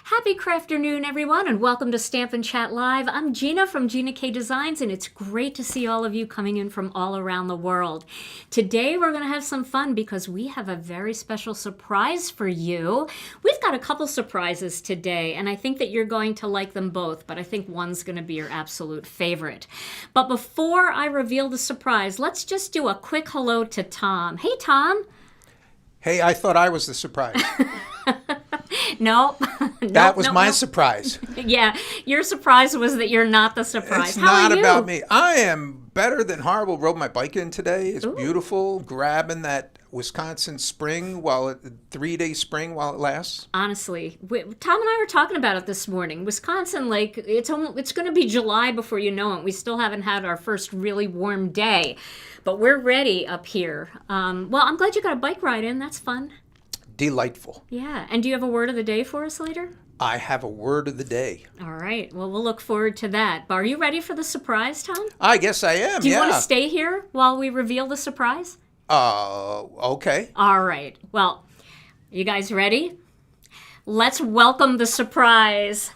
Happy Crafternoon, everyone, and welcome to Stampin' Chat Live. I'm Gina from Gina K Designs, and it's great to see all of you coming in from all around the world. Today, we're going to have some fun because we have a very special surprise for you. We've got a couple surprises today, and I think that you're going to like them both, but I think one's going to be your absolute favorite. But before I reveal the surprise, let's just do a quick hello to Tom. Hey, Tom. Hey, I thought I was the surprise. No. That was my surprise. Yeah, your surprise was that you're not the surprise. It's How not are you? about me. I am better than horrible. Rode my bike in today. It's beautiful. Grabbing that Wisconsin spring 3-day spring while it lasts. Honestly, Tom and I were talking about it this morning. Wisconsin, like it's going to be July before you know it. We still haven't had our first really warm day, but we're ready up here. Well, I'm glad you got a bike ride in. That's fun. Delightful. Yeah. And do you have a word of the day for us later? I have a word of the day. All right. Well, we'll look forward to that. But are you ready for the surprise, Tom? I guess I am, Do you want to stay here while we reveal the surprise? Okay. All right. Well, you guys ready? Let's welcome the surprise.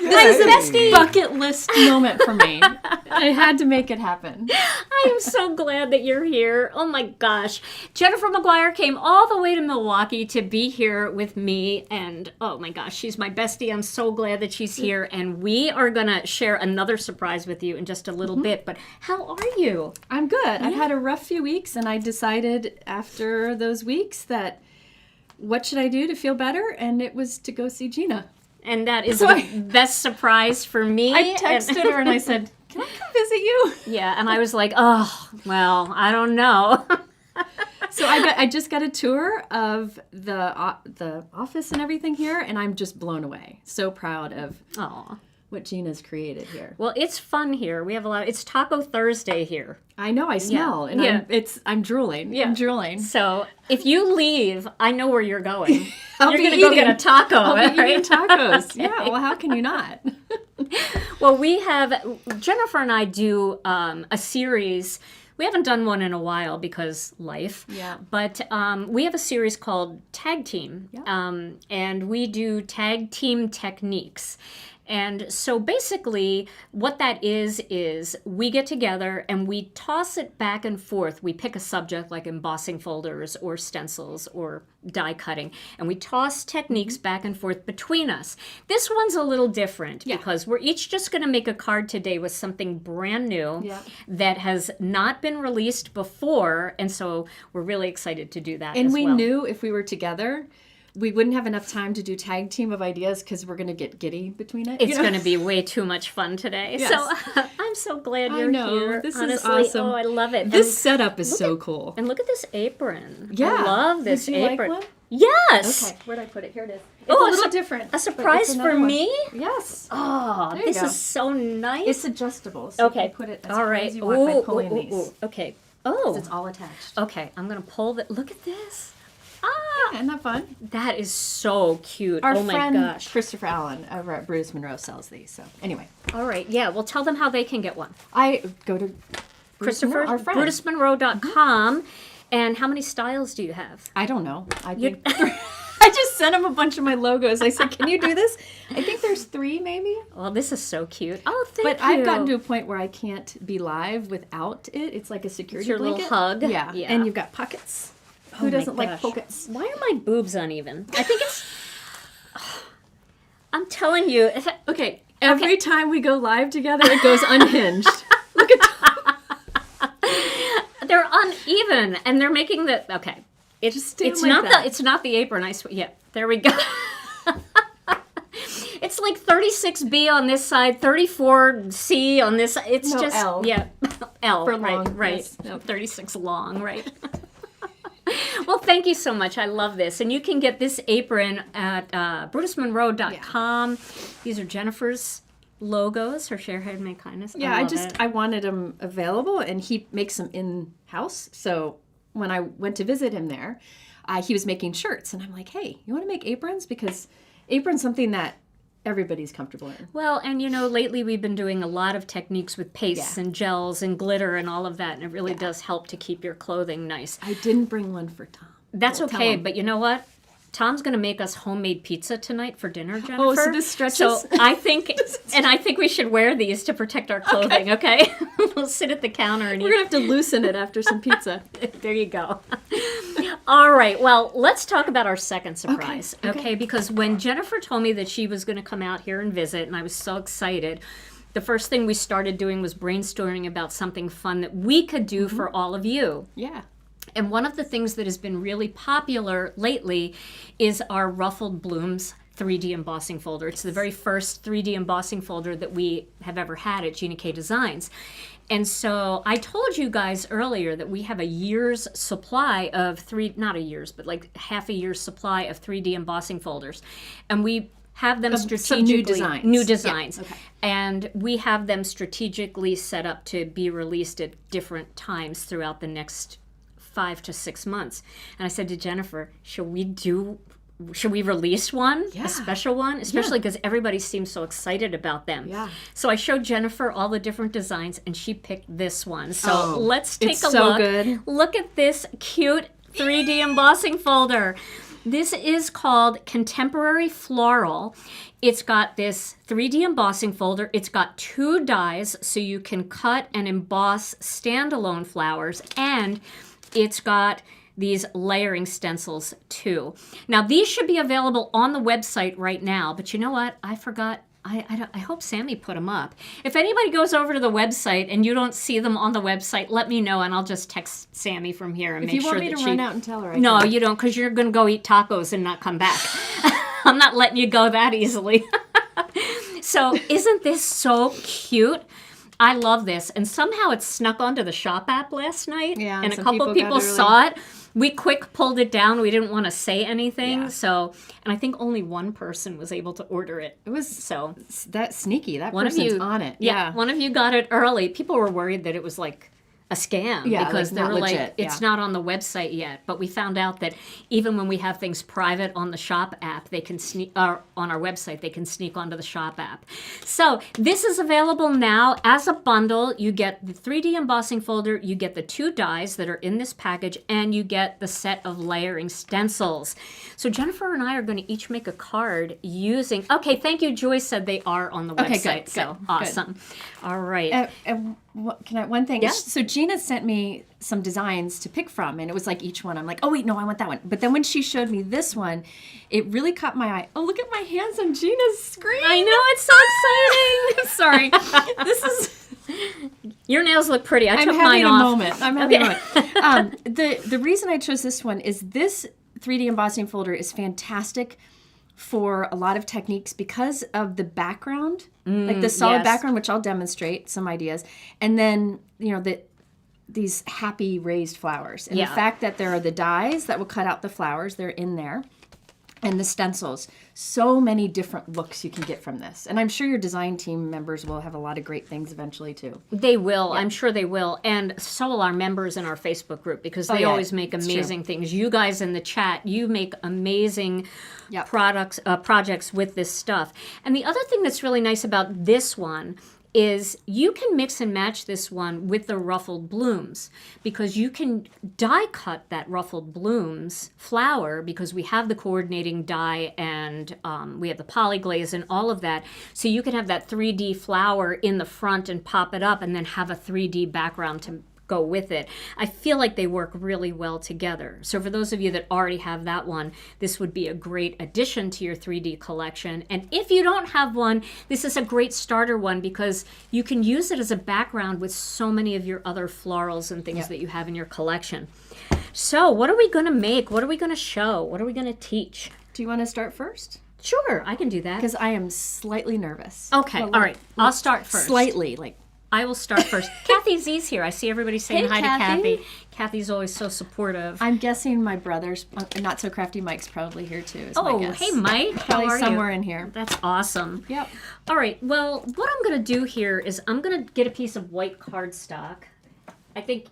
This is a bucket list moment for me. I had to make it happen. I am so glad that you're here. Oh my gosh. Jennifer McGuire came all the way to Milwaukee to be here with me. And oh my gosh, she's my bestie. I'm so glad that she's here. And we are going to share another surprise with you in just a little bit. But how are you? I'm good. Yeah. I've had a rough few weeks, and I decided after those weeks that what should I do to feel better? And it was to go see Gina. And that is the best surprise for me. I texted her and I said, "Can I come visit you?" Yeah, and I was like, oh, well, I don't know. So I just got a tour of the office and everything here, and I'm just blown away. So proud of what Gina's created here. Well, it's fun here. We have a lot. It's Taco Thursday here. I know. I smell, and I'm drooling. Yeah. I'm drooling. So if you leave, I know where you're going. You're going to go get a taco. I'll be right? eating tacos. Yeah. Well, how can you not? Well, we have Jennifer and I do a series. We haven't done one in a while because life. Yeah. But we have a series called Tag Team. Yeah. And we do tag team techniques. And so basically what that is we get together and we toss it back and forth. We pick a subject like embossing folders or stencils or die cutting, and we toss techniques back and forth between us. This one's a little different because we're each just going to make a card today with something brand new that has not been released before, and so we're really excited to do that and as we well. knew if we were together, we wouldn't have enough time to do tag team of ideas because we're going to get giddy between it. It's going to be way too much fun today. Yes. So I'm so glad you're here. This honestly. is awesome. Oh, I love it. This setup is so cool. And look at this apron. Yeah. I love this Would you apron. like one? Yes. Okay, where'd I put it? Here it is. It's Oh, a little different. A but surprise it's for another one. me? Yes. Oh, There you this go. is so nice. It's adjustable. So okay. you can put it as all high right. as you want by pulling these. Ooh. Okay. Oh. It's all attached. Okay. I'm going to pull that. Look at this. Isn't that fun? That is so cute. Our oh my friend gosh. Christopher Allen over at Bruce Monroe sells these. So anyway, All right. Yeah. Well, tell them how they can get one. I go to Christopher, our friend. BrutusMonroe.com. And how many styles do you have? I don't know. I think I just sent him a bunch of my logos. I said, "Can you do this?" I think there's 3 maybe. Well, this is so cute. Oh, thank But you. I've gotten to a point where I can't be live without it. It's like a security It's your blanket. little hug. Yeah. Yeah. And you've got pockets. Oh Who my doesn't like gosh. pockets? Why are my boobs uneven? I think it's. I'm telling you. Okay. Every time we go live together, it goes unhinged. Look at They're uneven, and they're making the. Okay. It's like not that. it's not the apron. I swear. Yeah. There we go. It's like 36B on this side, 34C on this side. It's No, just L. yeah, L For right, long, right. yes. No, 36 long, right. Well, thank you so much. I love this, and you can get this apron at BrutusMonroe.com. These are Jennifer's logos. Her Share Handmade Kindness. Yeah, I love it. I wanted them available, and he makes them in house. So when I went to visit him there, he was making shirts, and I'm like, hey, you want to make aprons? Because apron's something that everybody's comfortable in. Well, and lately we've been doing a lot of techniques with pastes and gels and glitter and all of that, and it really does help to keep your clothing nice. I didn't bring one for Tom. That's Well, tell okay, him. but you know what? Tom's going to make us homemade pizza tonight for dinner, Jennifer. Oh, so this stretches? So I think we should wear these to protect our clothing, okay? We'll sit at the counter and We're going to have to loosen it after some pizza. There you go. All right, well, let's talk about our second surprise, okay? Because when Jennifer told me that she was going to come out here and visit, and I was so excited, the first thing we started doing was brainstorming about something fun that we could do for all of you. Yeah. And one of the things that has been really popular lately is our Ruffled Blooms 3D embossing folder. It's the very first 3D embossing folder that we have ever had at Gina K Designs. And so I told you guys earlier that we have a year's supply of not a year's, but like half a year's supply of 3D embossing folders. And we have them strategically. New designs. Yeah. Okay. And we have them strategically set up to be released at different times throughout the next 5 to 6 months. And I said to Jennifer, should we release one? Yeah. A special one? Especially because everybody seems so excited about them. Yeah. So I showed Jennifer all the different designs and she picked this one. So let's take it's a so look. good. Look at this cute 3D embossing folder. This is called Contemporary Floral. It's got this 3D embossing folder. It's got 2 dies so you can cut and emboss standalone flowers, and it's got these layering stencils too. Now these should be available on the website right now, but you know what? I forgot. I hope Sammy put them up. If anybody goes over to the website and you don't see them on the website, let me know and I'll just text Sammy from here and If make you sure want me that to she... run out and tell her, I No, can. you don't, because you're going to go eat tacos and not come back. I'm not letting you go that easily. So isn't this so cute? I love this. And somehow it snuck onto the shop app last night. Yeah, and a some couple people got people early. saw it. We quick pulled it down. We didn't want to say anything. Yeah. So, and I think only one person was able to order it. It was So that sneaky. That one of person's you on it. Yeah, one of you got it early. People were worried that it was like a scam Yeah, because like, they not were legit, like, it's yeah. not on the website yet. But we found out that even when we have things private on the shop app, they can sneak, or on our website, they can sneak onto the shop app. So this is available now as a bundle. You get the 3D embossing folder, you get the 2 dies that are in this package, and you get the set of layering stencils. So Jennifer and I are going to each make a card using, okay, thank you. Joyce said they are on the website. Okay, good, So good. awesome. All right. One thing? Yeah. So Gina sent me some designs to pick from, and it was like each one. I'm like, oh wait, no, I want that one. But then when she showed me this one, it really caught my eye. Oh, look at my hands on Gina's screen. I know, it's so exciting. Sorry, this is. Your nails look pretty. I I'm took having mine a off. moment. I'm having a moment. The reason I chose this one is this 3D embossing folder is fantastic for a lot of techniques because of the background, like the solid yes. background, which I'll demonstrate some ideas, and then these happy raised flowers, and Yeah. the fact that there are the dies that will cut out the flowers, they're in there, and the stencils. So many different looks you can get from this, and I'm sure your design team members will have a lot of great things eventually too. They will. I'm sure they will. And so will our members in our Facebook group because they yeah, always make it's true. amazing things. You guys in the chat, you make amazing Yep. projects with this stuff. And the other thing that's really nice about this one is you can mix and match this one with the ruffled blooms because you can die cut that ruffled blooms flower because we have the coordinating die and we have the polyglaze and all of that. So you can have that 3D flower in the front and pop it up and then have a 3D background to go with it. I feel like they work really well together. So for those of you that already have that one, this would be a great addition to your 3D collection. And if you don't have one, this is a great starter one because you can use it as a background with so many of your other florals and things that you have in your collection. So what are we going to make? What are we going to show? What are we going to teach? Do you want to start first? Sure, I can do that. Because I am slightly nervous. Okay, all right. I'll start first. Slightly, like. I will start first. Kathy Z's here. I see everybody saying Hey, hi Kathy. to Kathy. Kathy's always so supportive. I'm guessing my brother's Not So Crafty Mike's probably here too. Is my Oh, guess. hey Mike. How Probably are somewhere you? in here. That's awesome. Yep. All right. Well, what I'm going to do here is I'm going to get a piece of white cardstock. I think,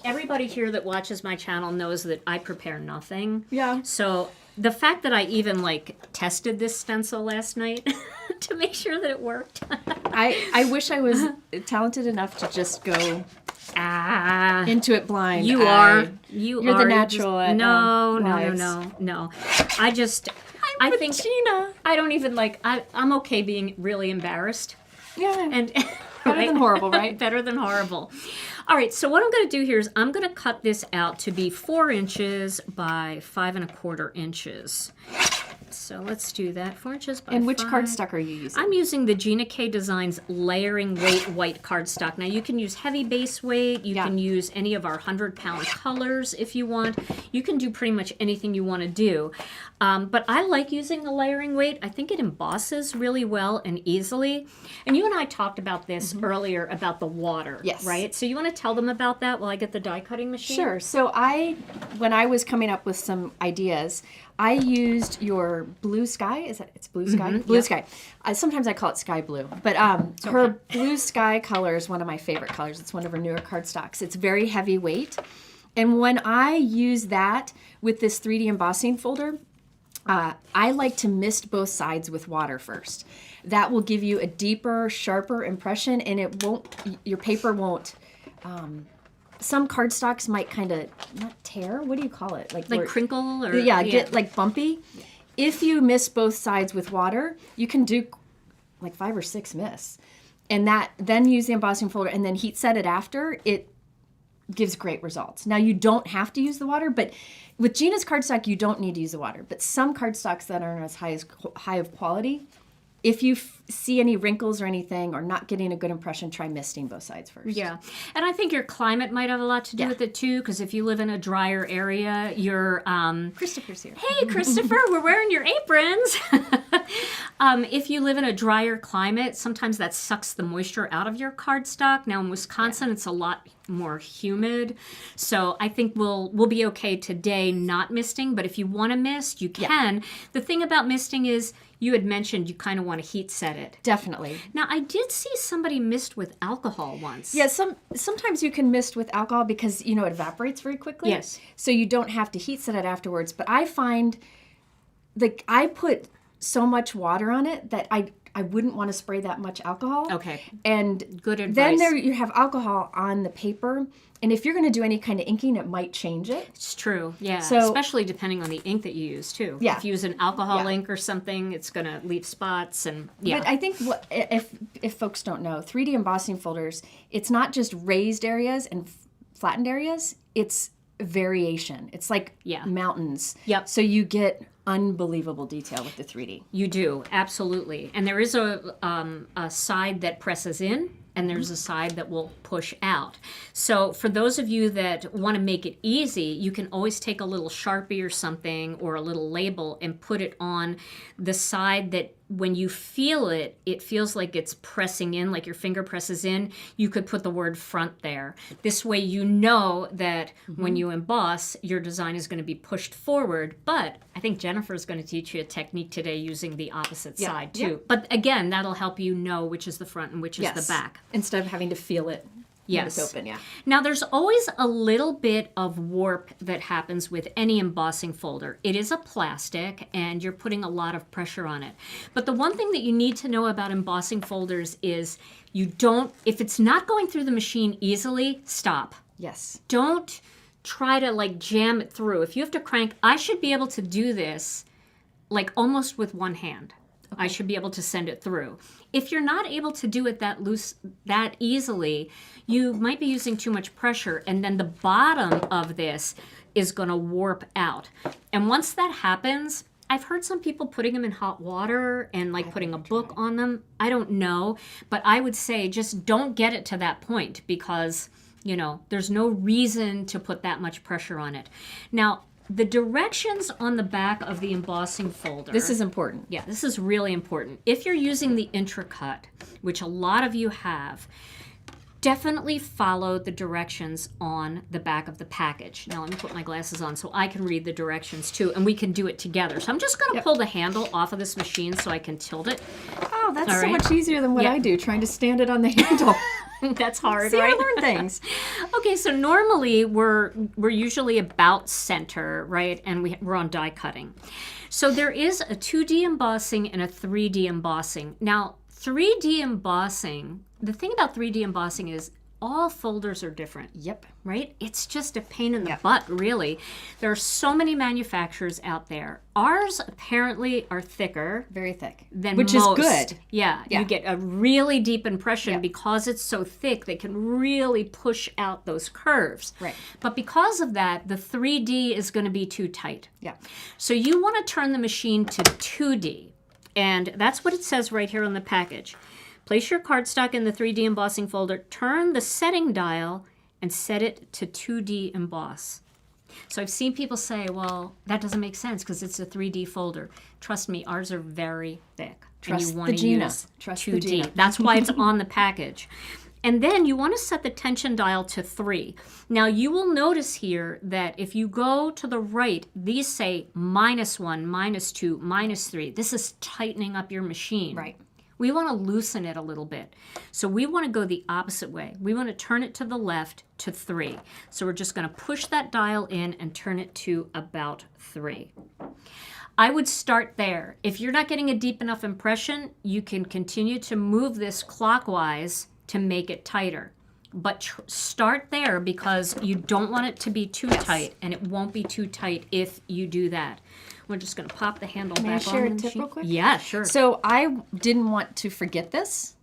everybody here that watches my channel knows that I prepare nothing. Yeah. So the fact that I even tested this stencil last night to make sure that it worked. I wish I was talented enough to just go into it blind. You are. You're the natural at, no. lives. I think Gina. I don't even I'm okay being really embarrassed. Yeah. And Better than horrible, right? Better than horrible. All right, so what I'm going to do here is I'm going to cut this out to be 4 inches by 5 1/4 inches. So let's do that. 4 inches by And which 5. cardstock are you using? I'm using the Gina K Designs layering weight white cardstock. Now you can use heavy base weight. You can use any of our 100-pound colors if you want. You can do pretty much anything you want to do. But I like using the layering weight. I think it embosses really well and easily. And you and I talked about this earlier about the water, Yes. right? So you want to tell them about that while I get the die cutting machine? Sure. So when I was coming up with some ideas, I used your blue sky. It's blue sky? Blue sky. Sometimes I call it sky blue. But her blue sky color is one of my favorite colors. It's one of her newer cardstocks. It's very heavyweight. And when I use that with this 3D embossing folder, I like to mist both sides with water first. That will give you a deeper, sharper impression, and your paper won't. Some cardstocks might kind of not tear. What do you call it? Like crinkle or get bumpy. Yeah. If you mist both sides with water, you can do 5 or 6 mists, and then use the embossing folder and then heat set it after. It gives great results. Now you don't have to use the water, but with Gina's cardstock you don't need to use the water. But some cardstocks that aren't as high of quality, if you see any wrinkles or anything or not getting a good impression, try misting both sides first. Yeah. And I think your climate might have a lot to do with it too, because if you live in a drier area, you're Christopher's here. Hey Christopher, we're wearing your aprons. If you live in a drier climate, sometimes that sucks the moisture out of your cardstock. Now in Wisconsin, it's a lot more humid, so I think we'll be okay today not misting. But if you want to mist, you can. Yeah. The thing about misting is, you had mentioned you kind of want to heat set it. Definitely. Now, I did see somebody mist with alcohol once. Yeah, sometimes you can mist with alcohol because, it evaporates very quickly. Yes. So you don't have to heat set it afterwards. But I find, I put so much water on it that I wouldn't want to spray that much alcohol. Okay. And good advice. Then you have alcohol on the paper. And if you're going to do any kind of inking, it might change it. It's true, yeah. So, especially depending on the ink that you use, too. Yeah. If you use an alcohol ink or something, it's going to leave spots. And yeah. But I think if folks don't know, 3D embossing folders, it's not just raised areas and flattened areas. It's variation. It's like mountains. Yep. So you get unbelievable detail with the 3D. You do, absolutely. And there is a side that presses in, and there's a side that will push out. So for those of you that want to make it easy, you can always take a little Sharpie or something or a little label and put it on the side that when you feel it, it feels like it's pressing in, like your finger presses in. You could put the word front there. This way you know that when you emboss, your design is going to be pushed forward. But I think Jennifer is going to teach you a technique today using the opposite side too. Yeah. But again, that'll help you know which is the front and which is the back. Instead of having to feel it. Yes. It's open, Now, there's always a little bit of warp that happens with any embossing folder. It is a plastic, and you're putting a lot of pressure on it. But the one thing that you need to know about embossing folders is if it's not going through the machine easily, stop. Yes. Don't try to jam it through. If you have to crank, I should be able to do this almost with one hand. Okay. I should be able to send it through. If you're not able to do it that easily, you might be using too much pressure, and then the bottom of this is going to warp out. And once that happens, I've heard some people putting them in hot water and putting a book on them. I don't know, but I would say just don't get it to that point because, there's no reason to put that much pressure on it. Now, the directions on the back of the embossing folder. This is important. Yeah, this is really important. If you're using the Intracut, which a lot of you have, definitely follow the directions on the back of the package. Now let me put my glasses on so I can read the directions too, and we can do it together. So I'm just going to pull the handle off of this machine so I can tilt it. Oh, that's so much easier than what I do, trying to stand it on the handle. That's hard, See, right? I learn things. Okay, so normally we're usually about center, right? And we're on die cutting. So there is a 2D embossing and a 3D embossing. Now, 3D embossing, the thing about 3D embossing is all folders are different. Yep. Right? It's just a pain in the butt, really. There are so many manufacturers out there. Ours apparently are thicker. Very thick. Than Which most. is good. Yeah. You get a really deep impression because it's so thick, they can really push out those curves. Right. But because of that, the 3D is going to be too tight. Yeah. So you want to turn the machine to 2D. And that's what it says right here on the package. Place your cardstock in the 3D embossing folder, turn the setting dial, and set it to 2D emboss. So I've seen people say, well, that doesn't make sense because it's a 3D folder. Trust me, ours are very thick. Trust and you want the to Gina. use Trust 2D. the Gina. That's why it's on the package. And then you want to set the tension dial to 3. Now you will notice here that if you go to the right, these say -1, -2, -3. This is tightening up your machine. Right. We want to loosen it a little bit. So we want to go the opposite way. We want to turn it to the left to 3. So we're just going to push that dial in and turn it to about 3. I would start there. If you're not getting a deep enough impression, you can continue to move this clockwise to make it tighter. But start there because you don't want it to be too tight, and it won't be too tight if you do that. We're just going to pop the handle May back I share on a the tip machine. real quick? Yeah, sure. So I didn't want to forget this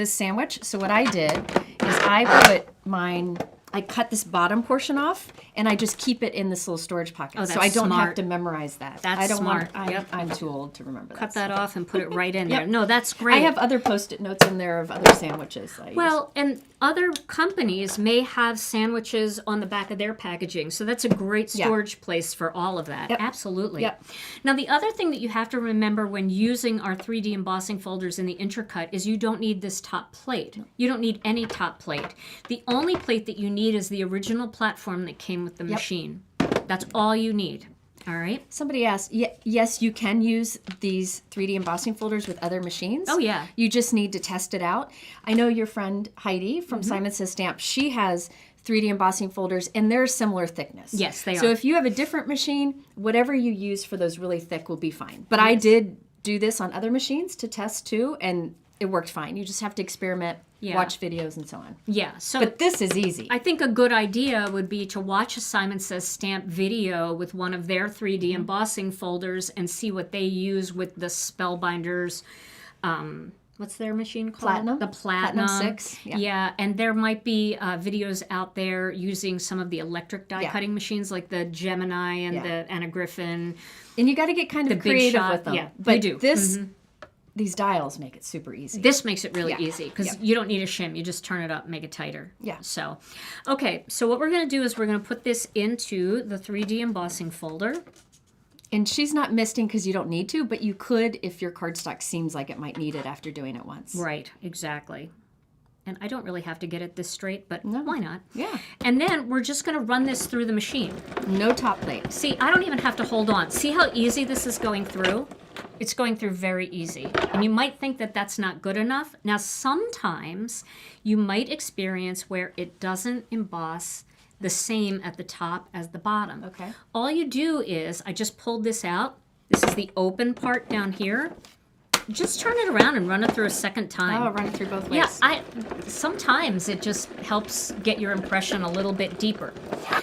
sandwich. So what I did is I put mine I cut this bottom portion off, and I just keep it in this little storage pocket. Oh, so that's I don't have smart. to memorize that. That's I don't smart. Want, Yep. I'm too old to remember that. Cut that off and put it right in Yep. there. No, that's great. I have other Post-it notes in there of other sandwiches. Well, and other companies may have sandwiches on the back of their packaging. So that's a great storage place for all of that. Yep. Absolutely. Yep. Now, the other thing that you have to remember when using our 3D embossing folders in the intercut is you don't need this top plate. You don't need any top plate. The only plate that you need is the original platform that came with the machine. That's all you need. All right. Somebody asked, yes, you can use these 3D embossing folders with other machines. Oh, yeah. You just need to test it out. I know your friend Heidi from Simon Says Stamp, she has 3D embossing folders, and they're similar thickness. Yes, they are. So if you have a different machine, whatever you use for those really thick will be fine. But I did do this on other machines to test too, and it worked fine. You just have to experiment, watch videos, and so on. Yeah. So But this is easy. I think a good idea would be to watch a Simon Says Stamp video with one of their 3D embossing folders and see what they use with the Spellbinders. What's their machine called? Platinum? The Platinum. Platinum 6, yeah. Yeah, and there might be videos out there using some of the electric die cutting machines like the Gemini and the Anna Griffin. And you got to get kind of Big creative Shot. with them. Yeah, but you do. This, these dials make it super easy. This makes it really easy because Yeah. you don't need a shim. You just turn it up, make it tighter. Yeah. So, okay. So what we're going to do is we're going to put this into the 3D embossing folder. And she's not misting because you don't need to, but you could if your cardstock seems like it might need it after doing it once. Right. Exactly. And I don't really have to get it this straight, but why not? Yeah. And then we're just going to run this through the machine. No top plate. See, I don't even have to hold on. See how easy this is going through? It's going through very easy. And you might think that that's not good enough. Now, sometimes you might experience where it doesn't emboss the same at the top as the bottom. Okay. All you do is, I just pulled this out. This is the open part down here. Just turn it around and run it through a second time. Oh, run it through both ways. Yeah, sometimes it just helps get your impression a little bit deeper.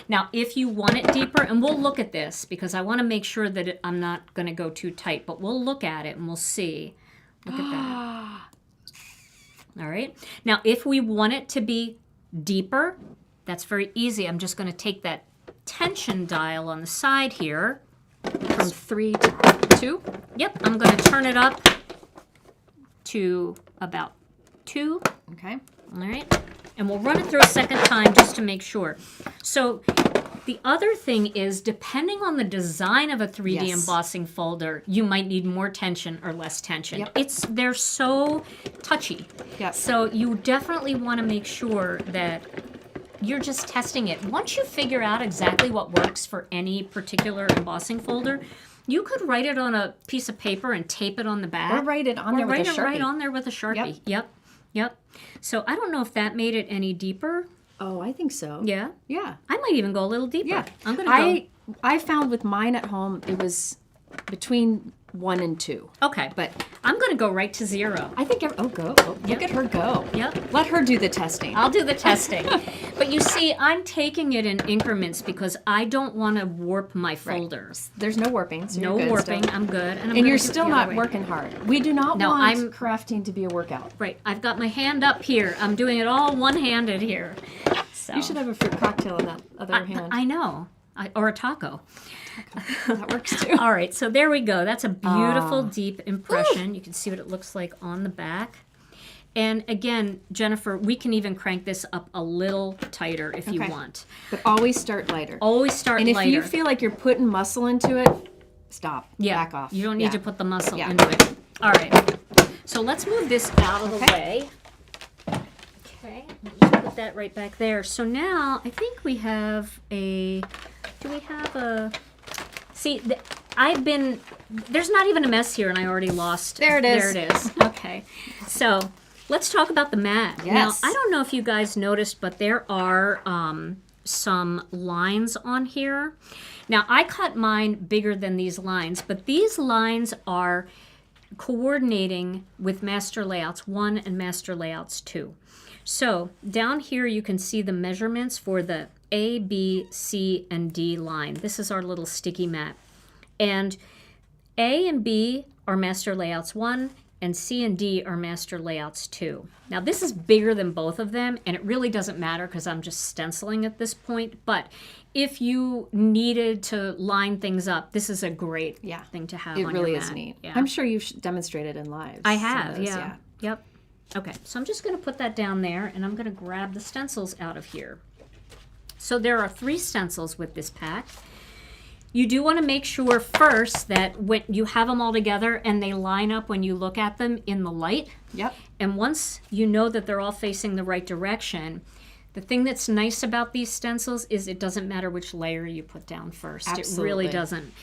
Now, if you want it deeper, and we'll look at this because I want to make sure that I'm not going to go too tight, but we'll look at it and we'll see. Look at that. All right. Now, if we want it to be deeper, that's very easy. I'm just going to take that tension dial on the side here. From 3 to 2. Yep, I'm going to turn it up to about 2. Okay. All right. And we'll run it through a second time just to make sure. So the other thing is, depending on the design of a 3D embossing folder, you might need more tension or less tension. Yep. They're so touchy. Yep. So you definitely want to make sure that you're just testing it. Once you figure out exactly what works for any particular embossing folder, you could write it on a piece of paper and tape it on the back. Or write it on there with a Sharpie. Right on there with a Sharpie. Yep. So I don't know if that made it any deeper. Oh, I think so. Yeah. Yeah. I might even go a little deeper. Yeah. I'm going to go. I found with mine at home, it was between 1 and 2. Okay. But I'm going to go right to 0. I think, look at her go. Yep. Let her do the testing. I'll do the testing. But you see, I'm taking it in increments because I don't want to warp my folders. There's no warping. So No you're good warping. still. I'm good. And, And you're still not working hard. We do not want crafting to be a workout. Right. I've got my hand up here. I'm doing it all one-handed here. So. You should have a fruit cocktail in that other hand. I know. Or a taco. That works too. All right, so there we go. That's a beautiful, deep impression. You can see what it looks like on the back. And again, Jennifer, we can even crank this up a little tighter if you want. But always start lighter. Always start lighter. lighter. And if you feel like you're putting muscle into it, stop. Yeah. Back off. You don't need to put the muscle into it. All right. So let's move this out of the way. Okay. Just put that right back there. So now I think we have a... Do we have a... See, there's not even a mess here, and I already lost. There it is. There it is. Okay. So let's talk about the mat. Yes. Now, I don't know if you guys noticed, but there are some lines on here. Now, I cut mine bigger than these lines, but these lines are coordinating with Master Layouts 1 and Master Layouts 2. So down here you can see the measurements for the A, B, C, and D line. This is our little sticky mat. And A and B are Master Layouts 1, and C and D are master layouts too. Now this is bigger than both of them, and it really doesn't matter because I'm just stenciling at this point, but if you needed to line things up, this is a great thing to have on your mat. It really is neat. Yeah. I'm sure you've demonstrated in live. I have, yeah. Yep. Okay, so I'm just going to put that down there, and I'm going to grab the stencils out of here. So there are 3 stencils with this pack. You do want to make sure first that when you have them all together and they line up when you look at them in the light. Yep. And once you know that they're all facing the right direction, the thing that's nice about these stencils is it doesn't matter which layer you put down first. Absolutely. It really doesn't.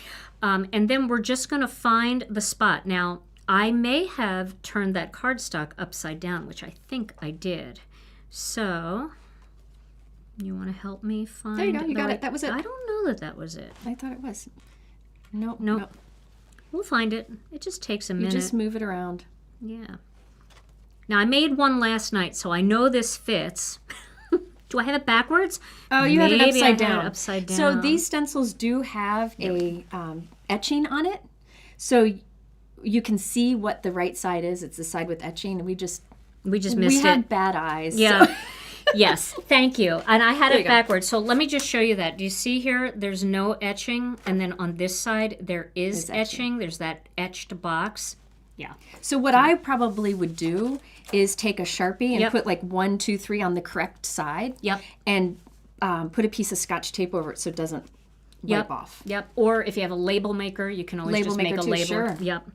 And then we're just going to find the spot. Now, I may have turned that cardstock upside down, which I think I did. So, you want to help me find... There you go. You got it. That was it. I don't know that was it. I thought it was. Nope. We'll find it. It just takes a minute. You just move it around. Yeah. Now, I made one last night, so I know this fits. Do I have it backwards? Oh, you Maybe had it upside I down. Had it upside down. So these stencils do have a etching on it. So you can see what the right side is. It's the side with etching. And we just missed it. We had bad eyes. Yeah. So. Yes, thank you. And I had it backwards. So let me just show you that. Do you see here? There's no etching. And then on this side, there is etching. There's that etched box. Yeah. So what I probably would do is take a Sharpie and put like 1, 2, 3 on the correct side. Yep. And put a piece of Scotch tape over it so it doesn't wipe off. Yep. Or if you have a label maker, you can always just make a label. Sure. Yep.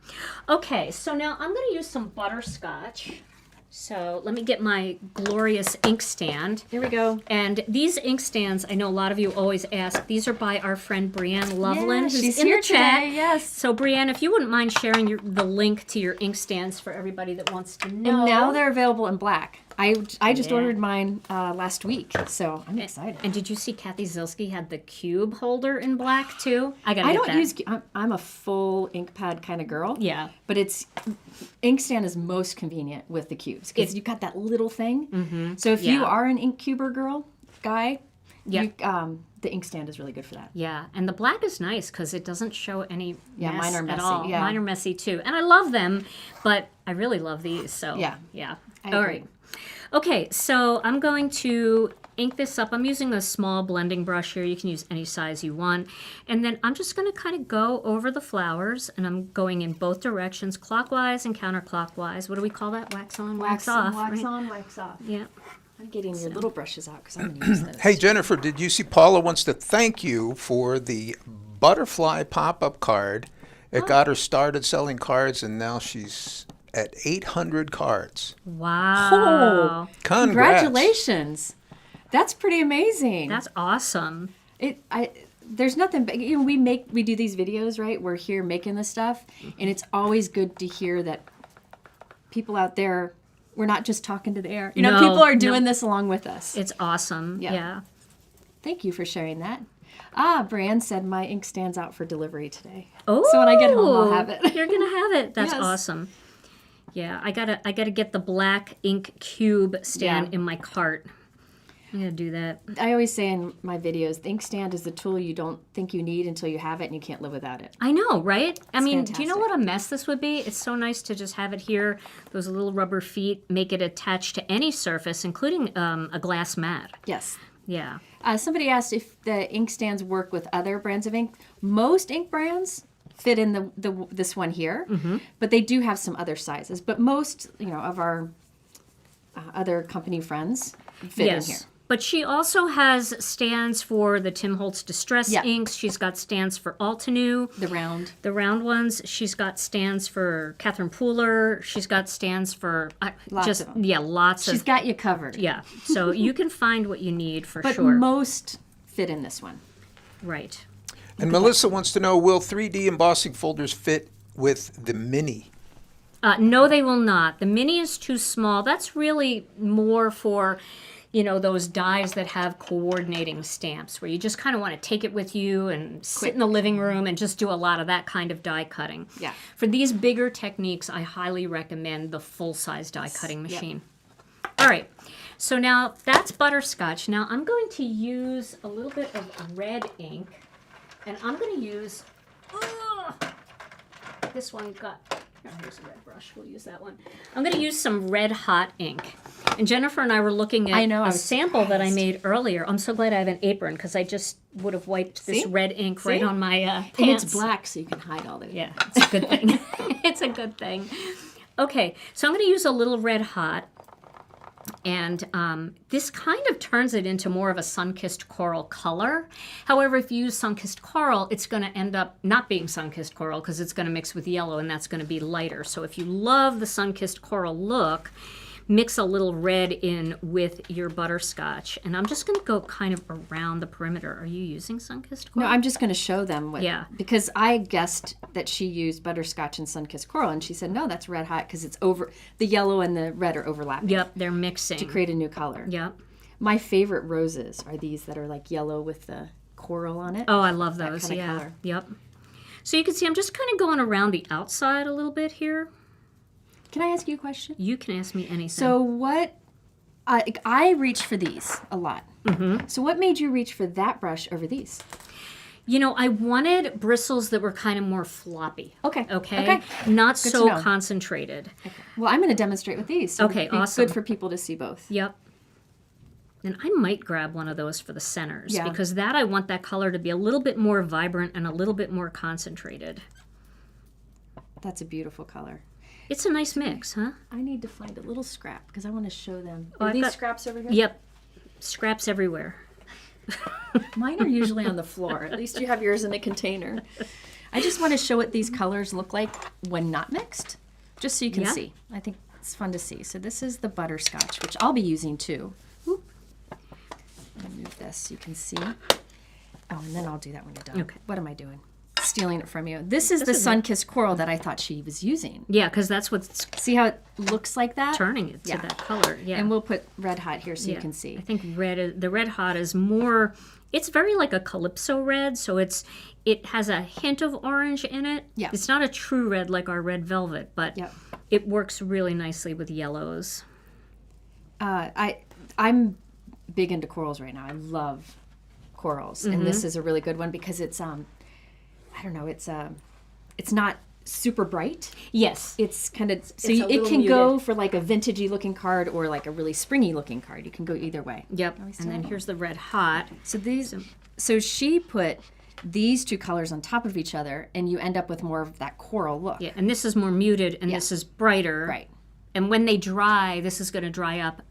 Okay, so now I'm going to use some butterscotch. So let me get my glorious ink stand. Here we go. And these ink stands, I know a lot of you always ask, these are by our friend Brianne Loveland, who's she's in here the chat. today, yes. So Brianne, if you wouldn't mind sharing the link to your ink stands for everybody that wants to know. And now they're available in black. I just ordered mine last week, so I'm excited. And did you see Kathy Zilski had the cube holder in black too? I don't use. I'm a full ink pad kind of girl. Yeah. But ink stand is most convenient with the cubes because you got that little thing. Mm-hmm. So if you are an ink cuber guy, the ink stand is really good for that. Yeah, and the black is nice because it doesn't show any mess mine are messy. at all. Yeah. Mine are messy too, and I love them, but I really love these. So yeah. I All agree. right. Okay, so I'm going to ink this up. I'm using a small blending brush here. You can use any size you want. And then I'm just going to kind of go over the flowers, and I'm going in both directions, clockwise and counterclockwise. What do we call that? Wax on, wax off. Wax right? on, wax off. Yeah. I'm getting your little brushes out because I'm going to use those. Hey, Jennifer, did you see Paula wants to thank you for the butterfly pop-up card? It got her started selling cards, and now she's at 800 cards. Wow. Oh, Congrats. congratulations. That's pretty amazing. That's awesome. There's nothing, but we do these videos, right? We're here making this stuff, and it's always good to hear that people out there, we're not just talking to the air. People are doing this along with us. It's awesome. Yeah. Thank you for sharing that. Brianne said my ink stands out for delivery today. Oh, so when I get home, I'll have it. You're gonna have it. That's Yes. awesome. Yeah, I gotta get the black ink cube stand in my cart. I'm gonna do that. I always say in my videos, the ink stand is the tool you don't think you need until you have it and you can't live without it. I know, right? I mean, do you know fantastic. what a mess this would be? It's so nice to just have it here. Those little rubber feet make it attached to any surface, including a glass mat. Yes. Yeah. Somebody asked if the ink stands work with other brands of ink. Most ink brands fit in this one here, but they do have some other sizes. But most, of our other company friends fit in here. But she also has stands for the Tim Holtz Distress inks. She's got stands for Altenew. The round ones. She's got stands for Catherine Pooler. She's got stands for Lots of them. lots of. She's got you covered. Yeah. So you can find what you need for But sure. most fit in this one. Right. And Melissa wants to know, will 3D embossing folders fit with the mini? No, they will not. The mini is too small. That's really more for, those dies that have coordinating stamps where you just kind of want to take it with you and sit in the living room and just do a lot of that kind of die cutting. Yeah. For these bigger techniques, I highly recommend the full-size die cutting machine. All right. So now that's butterscotch. Now I'm going to use a little bit of red ink, and I'm going to use this one got Oh, here's a red brush. We'll use that one. I'm going to use some red hot ink. And Jennifer and I were looking at a sample that I made earlier. I'm so glad I have an apron because I just would have wiped this red ink right on my pants. And it's black, so you can hide all the... Yeah, it's a good thing. It's a good thing. Okay, so I'm going to use a little red hot. And this kind of turns it into more of a sun-kissed coral color. However, if you use sun-kissed coral, it's going to end up not being sun-kissed coral because it's going to mix with yellow, and that's going to be lighter. So if you love the sun-kissed coral look, mix a little red in with your butterscotch. And I'm just going to go kind of around the perimeter. Are you using sun-kissed coral? No, I'm just going to show them what... Yeah. Because I guessed that she used butterscotch and sun-kissed coral, and she said, no, that's red hot because it's over... The yellow and the red are overlapping. Yep, they're mixing. To create a new color. Yep. My favorite roses are these that are like yellow with the coral on it. Oh, I love those. That kind of color. Yep. So you can see I'm just kind of going around the outside a little bit here. Can I ask you a question? You can ask me anything. So what... I reach for these a lot. Mm-hmm. So what made you reach for that brush over these? You know, I wanted bristles that were kind of more floppy. Okay. Not Good so to know. concentrated. Okay. Well, I'm going to demonstrate with these. So Okay, it'd be awesome. Good for people to see both. Yep. And I might grab one of those for the centers Yeah. because I want that color to be a little bit more vibrant and a little bit more concentrated. That's a beautiful color. It's a nice mix, huh? I need to find a little scrap because I want to show them. Oh, Are I've these got- scraps over here? Yep. Scraps everywhere. Mine are usually on the floor. At least you have yours in a container. I just want to show what these colors look like when not mixed, just so you can Yeah. see. I think it's fun to see. So this is the butterscotch, which I'll be using too. Oop. Let me move this so you can see. Oh, and then I'll do that when you're done. Okay. What am I doing? Stealing it from you. This is the is it. sun-kissed coral that I thought she was using. Yeah, because that's what's See how it looks like that? turning it to Yeah. that color. Yeah. And we'll put red hot here so you Yeah. can see. I think the red hot is more, it's very like a calypso red, so it has a hint of orange in it. Yeah. It's not a true red like our red velvet, but Yep. it works really nicely with yellows. I'm big into corals right now. I love corals, and this is a really good one because it's I don't know, it's not super bright. Yes. It's kind of so a it little can go for like a vintagey looking card or like a really springy looking card. You can go either way. Yep. we still And then have here's the red hot. So she put these two colors on top of each other, and you end up with more of that coral look. Yeah, and this is more muted, and this is brighter. Right. And when they dry, this is going to dry up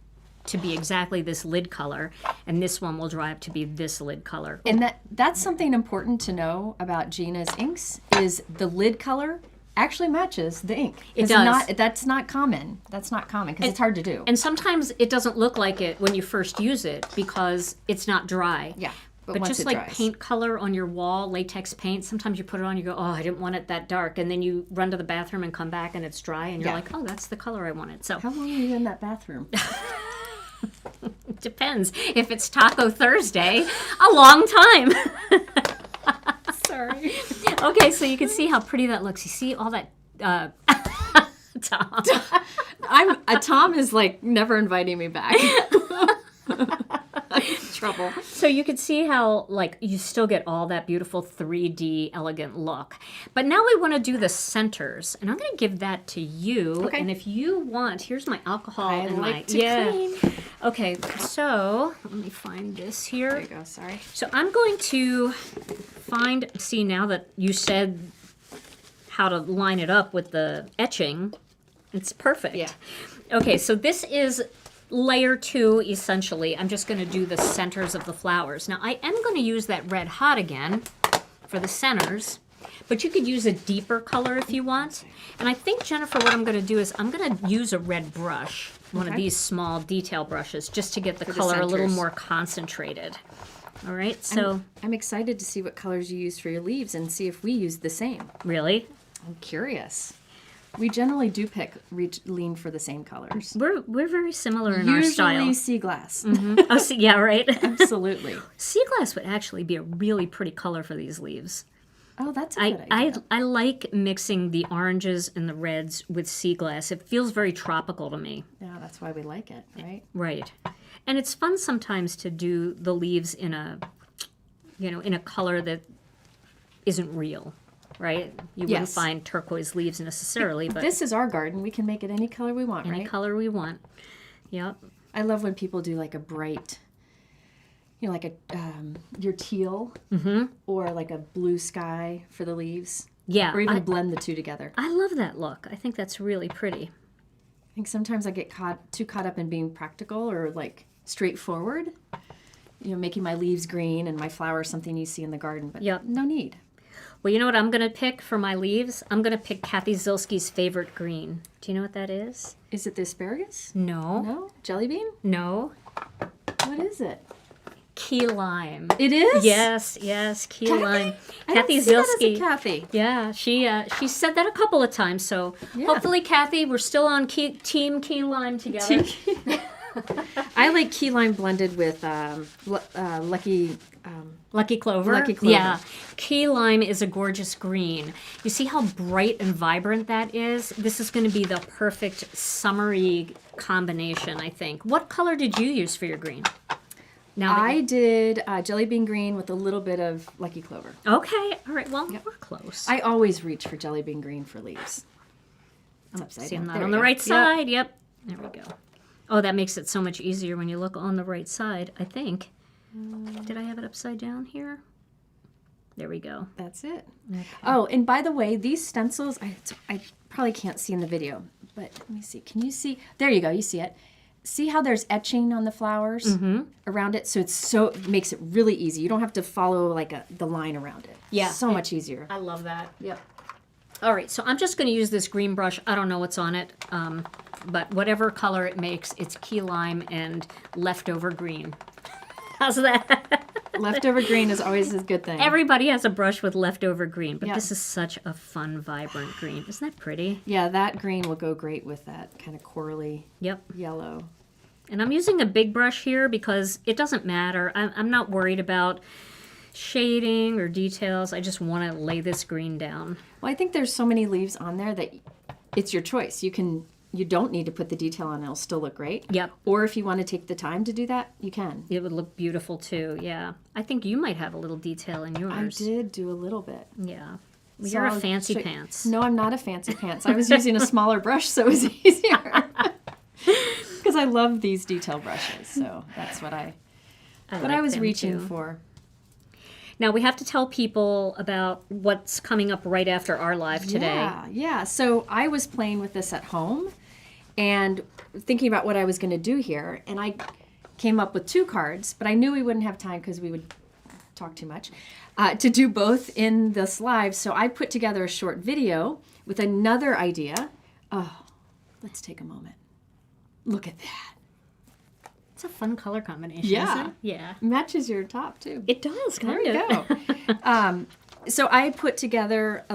to be exactly this lid color, and this one will dry up to be this lid color. And that's something important to know about Gina's inks is the lid color actually matches the ink. It does. That's not common. That's not common because it's hard to do. And sometimes it doesn't look like it when you first use it because it's not dry. Yeah. But once just it like dries. paint color on your wall, latex paint, sometimes you put it on, you go, oh, I didn't want it that dark. And then you run to the bathroom and come back and it's dry and you're Yeah. like, oh, that's the color I wanted. So How long are you in that bathroom? it depends. If it's Taco Thursday, a long time. Sorry. Okay, so you can see how pretty that looks. You see all that, Tom. Tom is like never inviting me back. Trouble. So you can see how, like, you still get all that beautiful 3D elegant look. But now we want to do the centers, and I'm going to give that to you. Okay. And if you want, here's my alcohol I and like my to clean. Okay, so let me find this here. There you go. Sorry. So I'm going to see now that you said how to line it up with the etching, it's perfect. Yeah. Okay, so this is layer 2, essentially. I'm just going to do the centers of the flowers. Now, I am going to use that red hot again for the centers, but you could use a deeper color if you want. And I think, Jennifer, what I'm going to do is I'm going to use a red brush, one of Okay. these small detail brushes, just to get the the color a little centers. more concentrated. All right, so I'm excited to see what colors you use for your leaves and see if we use the same. really, I'm curious. We generally do lean for the same colors. we're very similar in our style. Usually sea glass. Oh, see, yeah, right. Absolutely. Sea glass would actually be a really pretty color for these leaves. Oh, that's a good idea. I like mixing the oranges and the reds with sea glass. It feels very tropical to me. Yeah, that's why we like it, right? Right. And it's fun sometimes to do the leaves in a color that isn't real. right? You wouldn't Yes. find turquoise leaves necessarily, but This is our garden. We can make it any color we want, any right? color we want. Yep. I love when people do like a bright, like a your teal or like a blue sky for the leaves. Yeah. Or even blend the two together. I love that look. I think that's really pretty. I think sometimes I get too caught up in being practical or like straightforward. Making my leaves green and my flowers something you see in the garden, but Yep. no need. Well, you know what I'm going to pick for my leaves? I'm going to pick Kathy Zilski's favorite green. Do you know what that is? Is it the asparagus? No. No? Jelly bean? No. What is it? Key lime. It is? Yes, key lime. I don't Kathy see that as a Zilski. Kathy. Yeah, she said that a couple of times. So Yeah. hopefully, Kathy, we're still on team key lime together. I like key lime blended with Lucky Clover. Lucky Clover. Yeah. Key lime is a gorgeous green. You see how bright and vibrant that is? This is going to be the perfect summery combination, I think. What color did you use for your green? Now that I did jelly bean green with a little bit of Lucky Clover. Okay. All right. Well, we're close. I always reach for jelly bean green for leaves. I'm upside See, I'm down. not There on we the go. right Yep. side. Yep. There we go. Oh, that makes it so much easier when you look on the right side, I think. Did I have it upside down here? There we go. That's it. Okay. Oh, and by the way, these stencils, I probably can't see in the video, but let me see. Can you see? There you go. You see it. See how there's etching on the flowers around it? So it makes it really easy. You don't have to follow like the line around it. Yeah. So much easier. I love that. Yep. All right, so I'm just going to use this green brush. I don't know what's on it, but whatever color it makes, it's key lime and leftover green. How's that? Leftover green is always a good thing. Everybody has a brush with leftover green, but Yep. this is such a fun, vibrant green. Isn't that pretty? Yeah, that green will go great with that kind of corally Yep. yellow. And I'm using a big brush here because it doesn't matter. I'm not worried about shading or details. I just want to lay this green down. Well, I think there's so many leaves on there that it's your choice. You don't need to put the detail on; it'll still look great. Yep. Or if you want to take the time to do that, you can. It would look beautiful too, yeah. I think you might have a little detail in I yours. did do a little bit. Yeah. Well, So you're a I'll fancy show- pants. No, I'm not a fancy pants. I was using a smaller brush, so it was easier. Because I love these detail brushes, so that's what I like was them, reaching too. for. Now we have to tell people about what's coming up right after our live today. Yeah. So I was playing with this at home and thinking about what I was going to do here, and I came up with 2 cards, but I knew we wouldn't have time because we would talk too much to do both in this live. So I put together a short video with another idea. Oh, let's take a moment. Look at that. It's a fun color combination, Yeah. isn't it? Yeah. Matches your top too. It does, kind There of. we go. So I put together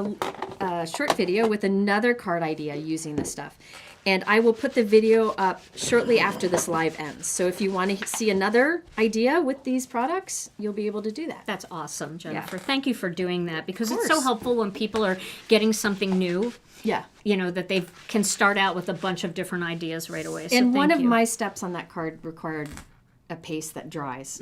a short video with another card idea using this stuff. And I will put the video up shortly after this live ends. So if you want to see another idea with these products, you'll be able to do that. That's awesome, Jennifer. Yeah. Thank you for doing that because Of it's so course. helpful when people are getting something new, Yeah. you know, that they can start out with a bunch of different ideas right away. So And one thank of you. my steps on that card required a paste that dries.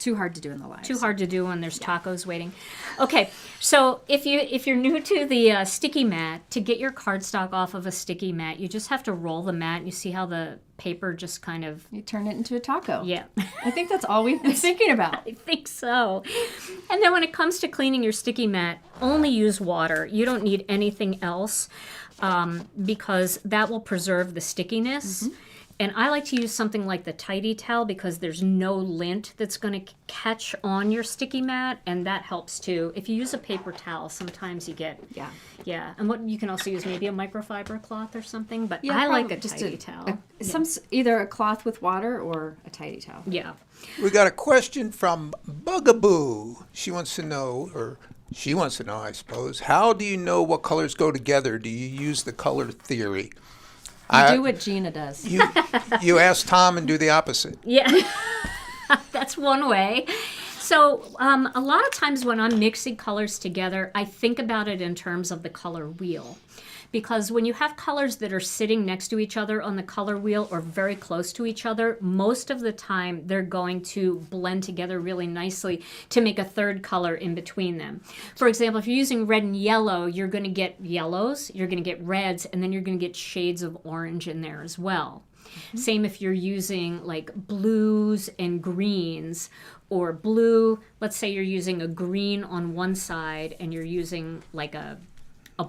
Too hard to do in the live. Too hard to do when there's tacos waiting. Okay, so if you're new to the sticky mat, to get your cardstock off of a sticky mat, you just have to roll the mat. And you see how the paper just kind of You turn it into a taco. yeah. I think that's all we've been thinking about. I think so. And then when it comes to cleaning your sticky mat, only use water. You don't need anything else because that will preserve the stickiness. And I like to use something like the Tidy Towel because there's no lint that's going to catch on your sticky mat, and that helps too. If you use a paper towel, sometimes you get Yeah. And what you can also use maybe a microfiber cloth or something, but Yeah, I like a probably just Tidy Towel. Either a cloth with water or a tidy towel. Yeah. We got a question from Bugaboo. She wants to know, I suppose, how do you know what colors go together? Do you use the color theory? You do what Gina does. You ask Tom and do the opposite. Yeah, that's one way. So a lot of times when I'm mixing colors together, I think about it in terms of the color wheel. because when you have colors that are sitting next to each other on the color wheel or very close to each other, most of the time they're going to blend together really nicely to make a third color in between them. For example, if you're using red and yellow, you're going to get yellows, you're going to get reds, and then you're going to get shades of orange in there as well. Same if you're using like blues and greens, or blue, let's say you're using a green on one side and you're using like a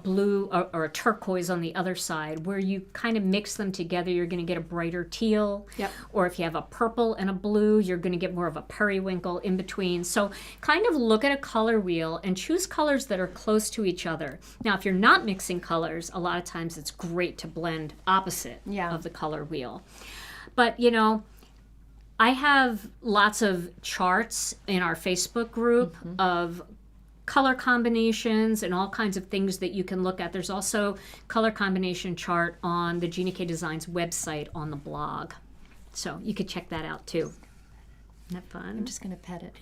blue or a turquoise on the other side, where you kind of mix them together, you're going to get a brighter teal. Yep. Or if you have a purple and a blue, you're going to get more of a periwinkle in between. So kind of look at a color wheel and choose colors that are close to each other. Now, if you're not mixing colors, a lot of times it's great to blend opposite of the color wheel. But, you know, I have lots of charts in our Facebook group of color combinations and all kinds of things that you can look at. There's also color combination chart on the Gina K Designs website on the blog. So you could check that out too. Isn't that fun? I'm just going to pet it.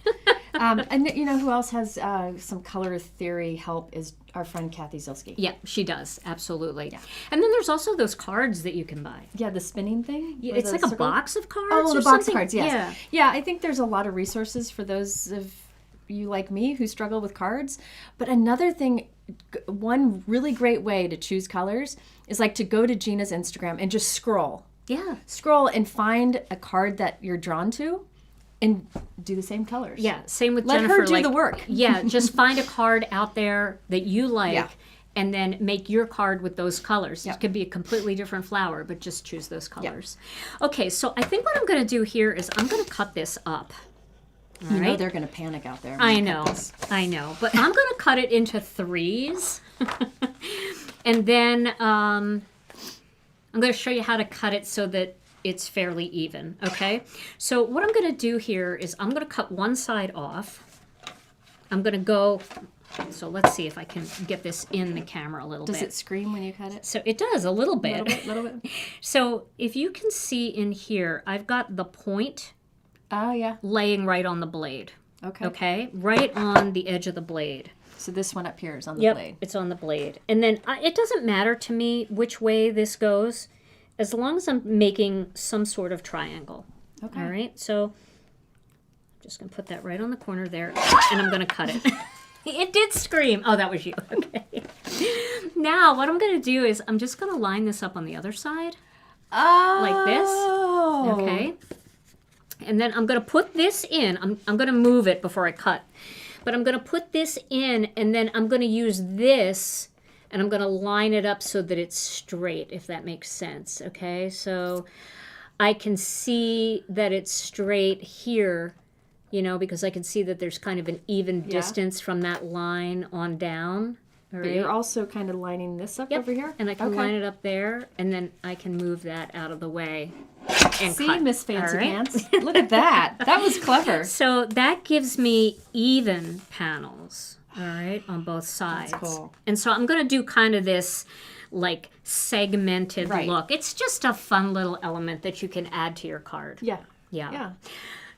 And you know who else has some color theory help is our friend Kathy Zilski. Yeah, she does. Absolutely. Yeah. And then there's also those cards that you can buy. Yeah, the spinning thing. Yeah, it's like a box of cards. Oh, or the box something. of cards, yes. Yeah. Yeah, I think there's a lot of resources for those of you like me who struggle with cards. But another thing, one really great way to choose colors is like to go to Gina's Instagram and just scroll. Yeah. Scroll and find a card that you're drawn to and do the same colors. Yeah, same with Let Jennifer. her do the work. Yeah, just find a card out there that you like. Yeah. And then make your card with those colors. It could be a completely different flower, but just choose those colors. Okay, so I think what I'm going to do here is I'm going to cut this up. You know they're going to panic out there. I know. But I'm going to cut it into threes. And then I'm going to show you how to cut it so that it's fairly even, okay? So what I'm going to do here is I'm going to cut one side off. I'm going to go... So let's see if I can get this in the camera a little bit. Does it scream when you cut it? So it does, a little bit. Little bit. So if you can see in here, I've got the point laying right on the blade. Okay. Okay? Right on the edge of the blade. So this one up here is on the blade. It's on the blade. And then it doesn't matter to me which way this goes, as long as I'm making some sort of triangle. Okay. All right? So I'm just going to put that right on the corner there, and I'm going to cut it. It did scream. Oh, that was you. Okay. Now, what I'm going to do is I'm just going to line this up on the other side. Like this. Okay. And then I'm going to put this in. I'm going to move it before I cut. But I'm going to put this in, and then I'm going to use this, and I'm going to line it up so that it's straight, if that makes sense. Okay. So I can see that it's straight here. You know, because I can see that there's kind of an even distance from that line on down. All right. But you're also kind of lining this up over here? And I can line it up there, and then I can move that out of the way and See, cut. Miss Fancy All right? Pants? Look at that. That was clever. So that gives me even panels, all right, on both sides. That's cool. And so I'm going to do kind of this like segmented look. It's just a fun little element that you can add to your card. Yeah.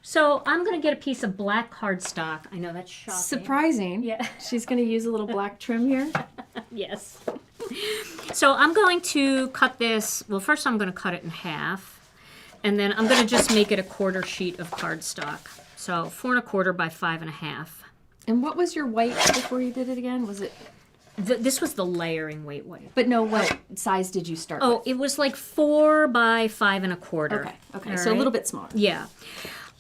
So I'm going to get a piece of black cardstock. I know that's shocking. Surprising. Yeah. She's going to use a little black trim here. Yes. So I'm going to cut this. Well, first I'm going to cut it in half. And then I'm going to just make it a quarter sheet of cardstock. So 4 1/4 by 5 1/2. And what was your white before you did it again? Was it... This was the layering weight white. But no, what size did you start Oh, with? it was like 4 by 5 1/4. Okay. All So a right? little bit smaller. Yeah.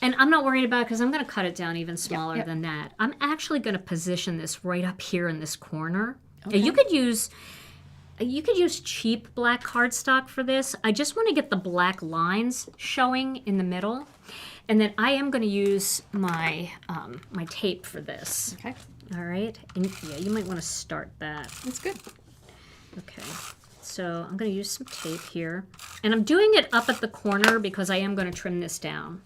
And I'm not worried about it because I'm going to cut it down even smaller than that. I'm actually going to position this right up here in this corner. Okay. You could use cheap black cardstock for this. I just want to get the black lines showing in the middle. And then I am going to use my my tape for this. Okay. All right. And yeah, you might want to start that. That's good. Okay. So I'm going to use some tape here. And I'm doing it up at the corner because I am going to trim this down.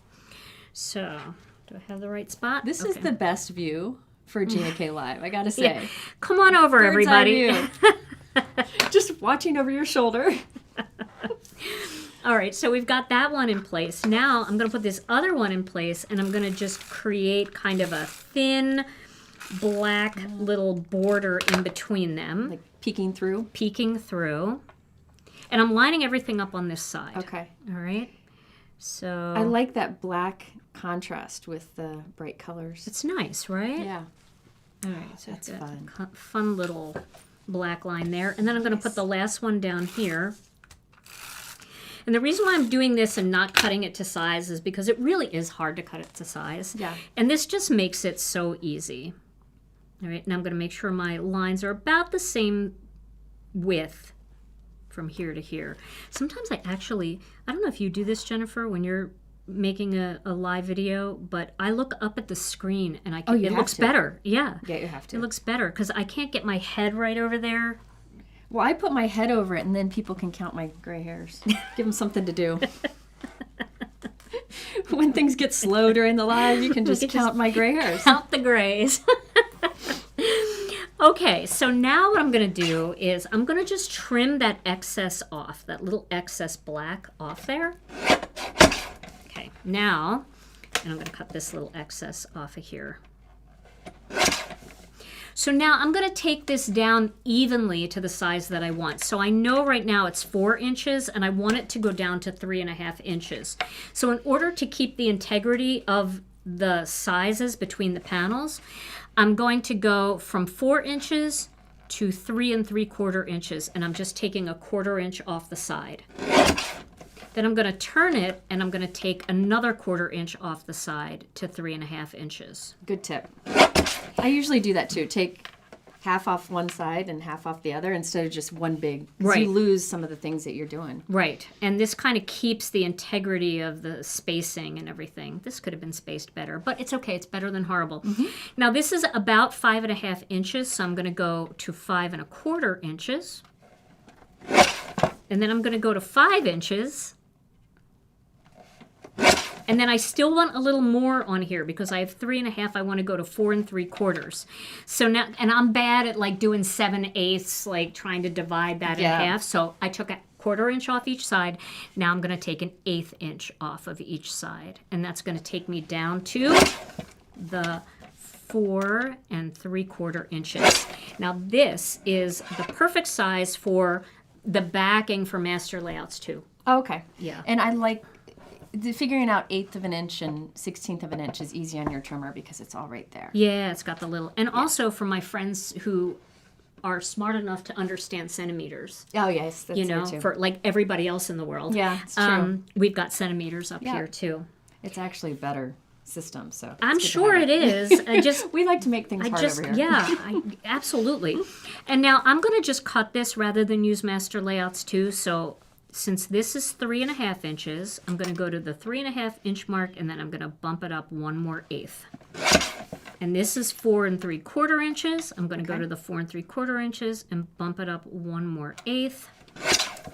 So, do I have the right spot? This is the best view for Gina K Live, I gotta say. Yeah. Come on over, Bird's eye everybody. view. Just watching over your shoulder. All right, so we've got that one in place. Now I'm going to put this other one in place, and I'm going to just create kind of a thin black little border in between them. Like peeking through. peeking through. And I'm lining everything up on this side. Okay. All right. So I like that black contrast with the bright colors. it's nice, right? Yeah. All right. So That's I've got fun. a fun little black line there. And then I'm going to put the last one down here. And the reason why I'm doing this and not cutting it to size is because it really is hard to cut it to size. Yeah. And this just makes it so easy. All right, and I'm going to make sure my lines are about the same width from here to here. Sometimes I don't know if you do this, Jennifer, when you're making a live video, but I look up at the screen and you it have looks to. better. Yeah. Yeah, you have to. It looks better because I can't get my head right over there. Well, I put my head over it, and then people can count my gray hairs. Give them something to do. When things get slow during the live, you can just count my gray hairs. Count the grays. Okay, so now what I'm going to do is I'm going to just trim that excess off, that little excess black off there. Okay, now, and I'm going to cut this little excess off of here. So now I'm going to take this down evenly to the size that I want. So I know right now it's 4 inches and I want it to go down to 3.5 inches. So in order to keep the integrity of the sizes between the panels, I'm going to go from 4 inches to 3 3/4 inches, and I'm just taking a 1/4 inch off the side. Then I'm going to turn it and I'm going to take another 1/4 inch off the side to 3.5 inches. Good tip. I usually do that too. Take half off one side and half off the other instead of just one big. 'Cause Right. you lose some of the things that you're doing. Right, and this kind of keeps the integrity of the spacing and everything. This could have been spaced better, but it's okay. It's better than horrible. Now this is about 5.5 inches, so I'm going to go to 5 1/4 inches. And then I'm going to go to 5 inches. And then I still want a little more on here because I have 3.5. I want to go to 4 3/4. So now, and I'm bad at like doing 7/8, like trying to divide that in Yeah. half. So I took a 1/4 inch off each side. Now I'm going to take an 1/8 inch off of each side. And that's going to take me down to the 4 3/4 inches. Now this is the perfect size for the backing for master layouts too. Oh, okay. Yeah. And I like figuring out 1/8 of an inch and 1/16 of an inch is easy on your trimmer because it's all right there. Yeah, it's got the little, and also for my friends who are smart enough to understand centimeters, Oh, yes. That's you know, there too. for like everybody else in the world. Yeah, it's true. We've got centimeters up Yeah. here too. It's actually a better system. So I'm it's good to sure have it is. I just, We like to make things hard over here. yeah, absolutely. And now I'm going to just cut this rather than use master layouts too. So since this is 3.5 inches, I'm going to go to the 3.5 inch mark and then I'm going to bump it up 1 more eighth. And this is 4 3/4 inches. I'm going to go to the 4 3/4 inches and bump it up 1 more eighth.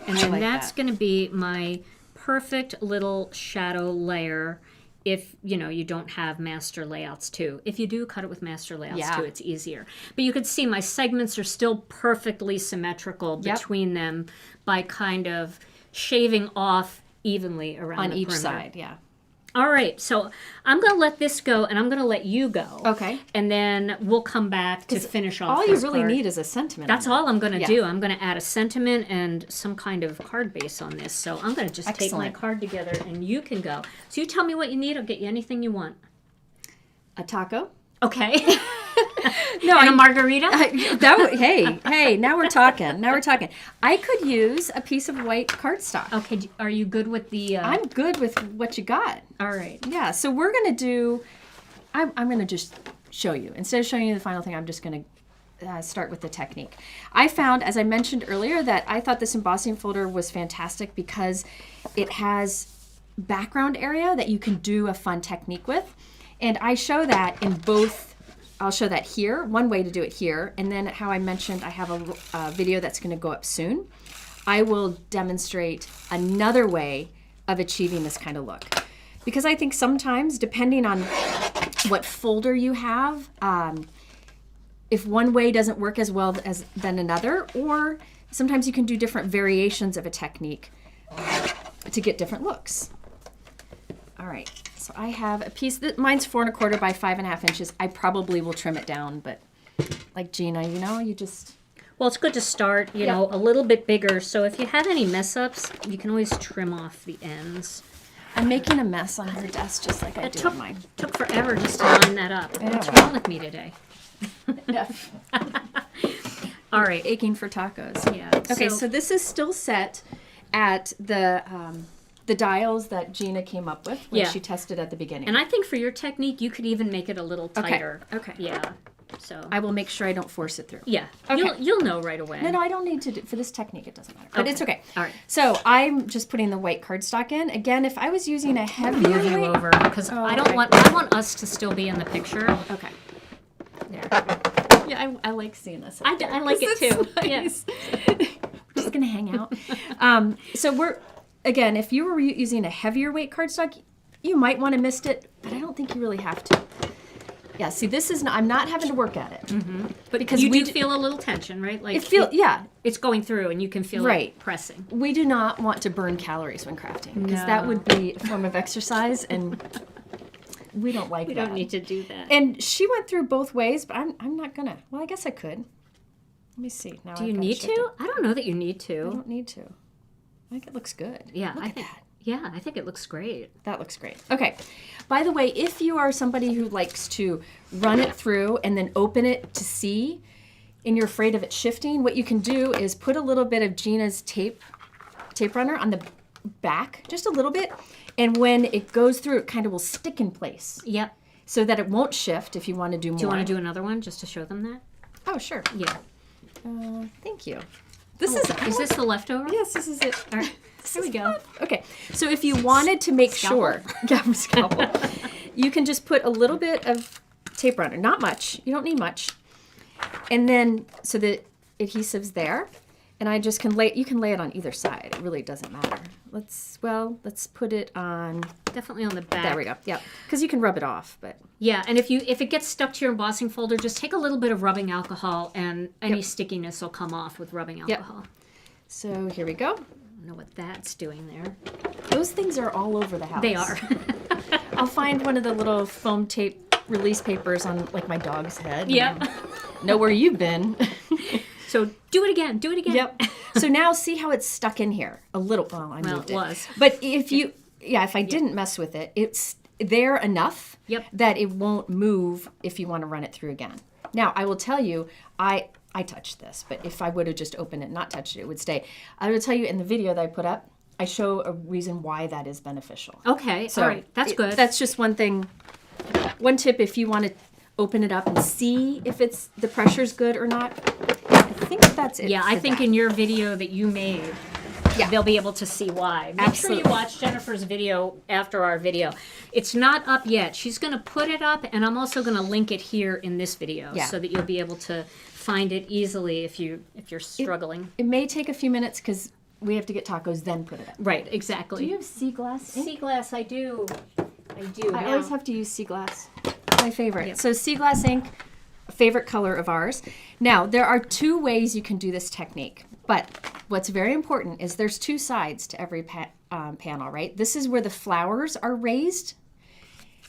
And then like that's that. going to be my perfect little shadow layer if, you know, you don't have master layouts too. If you do cut it with master layouts Yeah. too, it's easier. But you can see my segments are still perfectly symmetrical Yep. between them by kind of shaving off evenly around On the each perimeter. side, yeah. All right, so I'm going to let this go and I'm going to let you go. Okay. And then we'll come back to finish off All you this really card. need is a sentiment. That's on it. all I'm going to Yeah. do. I'm going to add a sentiment and some kind of card base on this. So I'm going to just take my Excellent. card together and you can go. So you tell me what you need. I'll get you anything you want. A taco. Okay. No, And a margarita? Hey, now we're talking. Now we're talking. I could use a piece of white cardstock. Okay, are you good with the... I'm good with what you got. all right. Yeah, so we're going to do, I'm going to just show you. Instead of showing you the final thing, I'm just going to start with the technique. I found, as I mentioned earlier, that I thought this embossing folder was fantastic because it has background area that you can do a fun technique with. And I show that in both. I'll show that here, one way to do it here, and then how I mentioned I have a video that's going to go up soon. I will demonstrate another way of achieving this kind of look. Because I think sometimes, depending on what folder you have, if one way doesn't work as well as than another, or sometimes you can do different variations of a technique to get different looks. All right. So I have a piece that mine's 4 1/4 by 5.5 inches. I probably will trim it down, but like Gina, you know, you just Well, it's good to start, you know, a little bit bigger. So if you have any mess ups, you can always trim off the ends. I'm making a mess on her desk just like I do on mine. Took forever just to line that up. What's wrong with me today? Yeah. All right. Aching for tacos. Yeah. Okay, so this is still set at the dials that Gina came up with when she tested at the beginning. And I think for your technique, you could even make it a little tighter. Okay. Yeah. So I will make sure I don't force it through. yeah, Okay. you'll know right away. No, I don't need to do, for this technique, it doesn't matter. But it's okay. All right. So I'm just putting the white cardstock in. Again, if I was using a heavier Move you weight... over because I want us to still be in the picture. Okay. There. Yeah, I like seeing this. I like it too. Nice. We're just going to hang out. So we're, again, if you were using a heavier weight cardstock, you might want to mist it, but I don't think you really have to. Yeah, see, this is not, I'm not having to work at it. Mm-hmm. But because you we do feel a little tension, right? Like it's going through and you can feel it pressing. We do not want to burn calories when crafting because that would be a form of exercise and we don't like that. We don't need to do that. And she went through both ways, but I'm not gonna. Well, I guess I could. Let me see. Now do you need to? I don't know that you need to. I don't need to. I think it looks good. Yeah, Look at that. Yeah, I think it looks great. That looks great. Okay. By the way, if you are somebody who likes to run it through and then open it to see, and you're afraid of it shifting, what you can do is put a little bit of Gina's tape runner on the back, just a little bit, and when it goes through, it kind of will stick in place. Yep. So that it won't shift if you want to do more. Do you want to do another one just to show them that? Oh, sure. Yeah. Thank you. Is this the leftover? Yes, this is it. All right. Here we go. Okay, so if you wanted to make sure, scalpel, you can just put a little bit of tape runner, not much. You don't need much, and then so the adhesive's there, and I just can lay. You can lay it on either side. It really doesn't matter. Let's put it on. Definitely on the back. There we go. Yep, because you can rub it off, but yeah, and if it gets stuck to your embossing folder, just take a little bit of rubbing alcohol, and any stickiness will come off with rubbing alcohol. Yep. So here we go. I don't know what that's doing there. Those things are all over the house. They are. I'll find one of the little foam tape release papers on like my dog's head. Yep. Know where you've been. So do it again. Do it again. Yep. So now see how it's stuck in here a little. Well, I moved it. Was. But if you, if I didn't mess with it, it's there enough that it won't move if you want to run it through again. Now I will tell you, I touched this, but if I would have just opened it and not touched it, it would stay. I will tell you in the video that I put up, I show a reason why that is beneficial. Okay, so all right, that's good. That's just one thing. One tip if you want to open it up and see if the pressure's good or not. I think that's it. Yeah, I think in your video that you made, they'll be able to see why. Make sure you watch Jennifer's video after our video. It's not up yet. She's going to put it up, and I'm also going to link it here in this video so that you'll be able to find it easily if you're struggling. It may take a few minutes because we have to get tacos, then put it up. Right, exactly. Do you have sea glass? Sea glass, I do. I always have to use sea glass. My favorite. Yep. So sea glass ink, a favorite color of ours. Now, there are two ways you can do this technique, but what's very important is there's two sides to every panel, right? This is where the flowers are raised.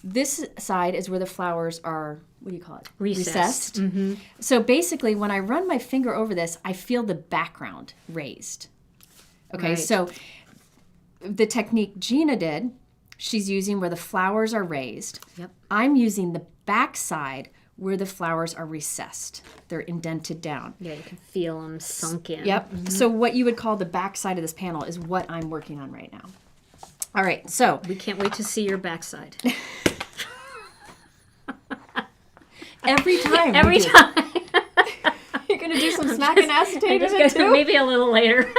This side is where the flowers are, what do you call it? Recessed. Mm-hmm. So basically, when I run my finger over this, I feel the background raised. Okay, so the technique Gina did, she's using where the flowers are raised. Yep. I'm using the back side where the flowers are recessed. They're indented down. Yeah, you can feel them sunk in. Yep. Mm-hmm. So what you would call the back side of this panel is what I'm working on right now. All right, so. We can't wait to see your backside. Every time. Every time. You're going to do some snack and acetate in it too? Maybe a little later.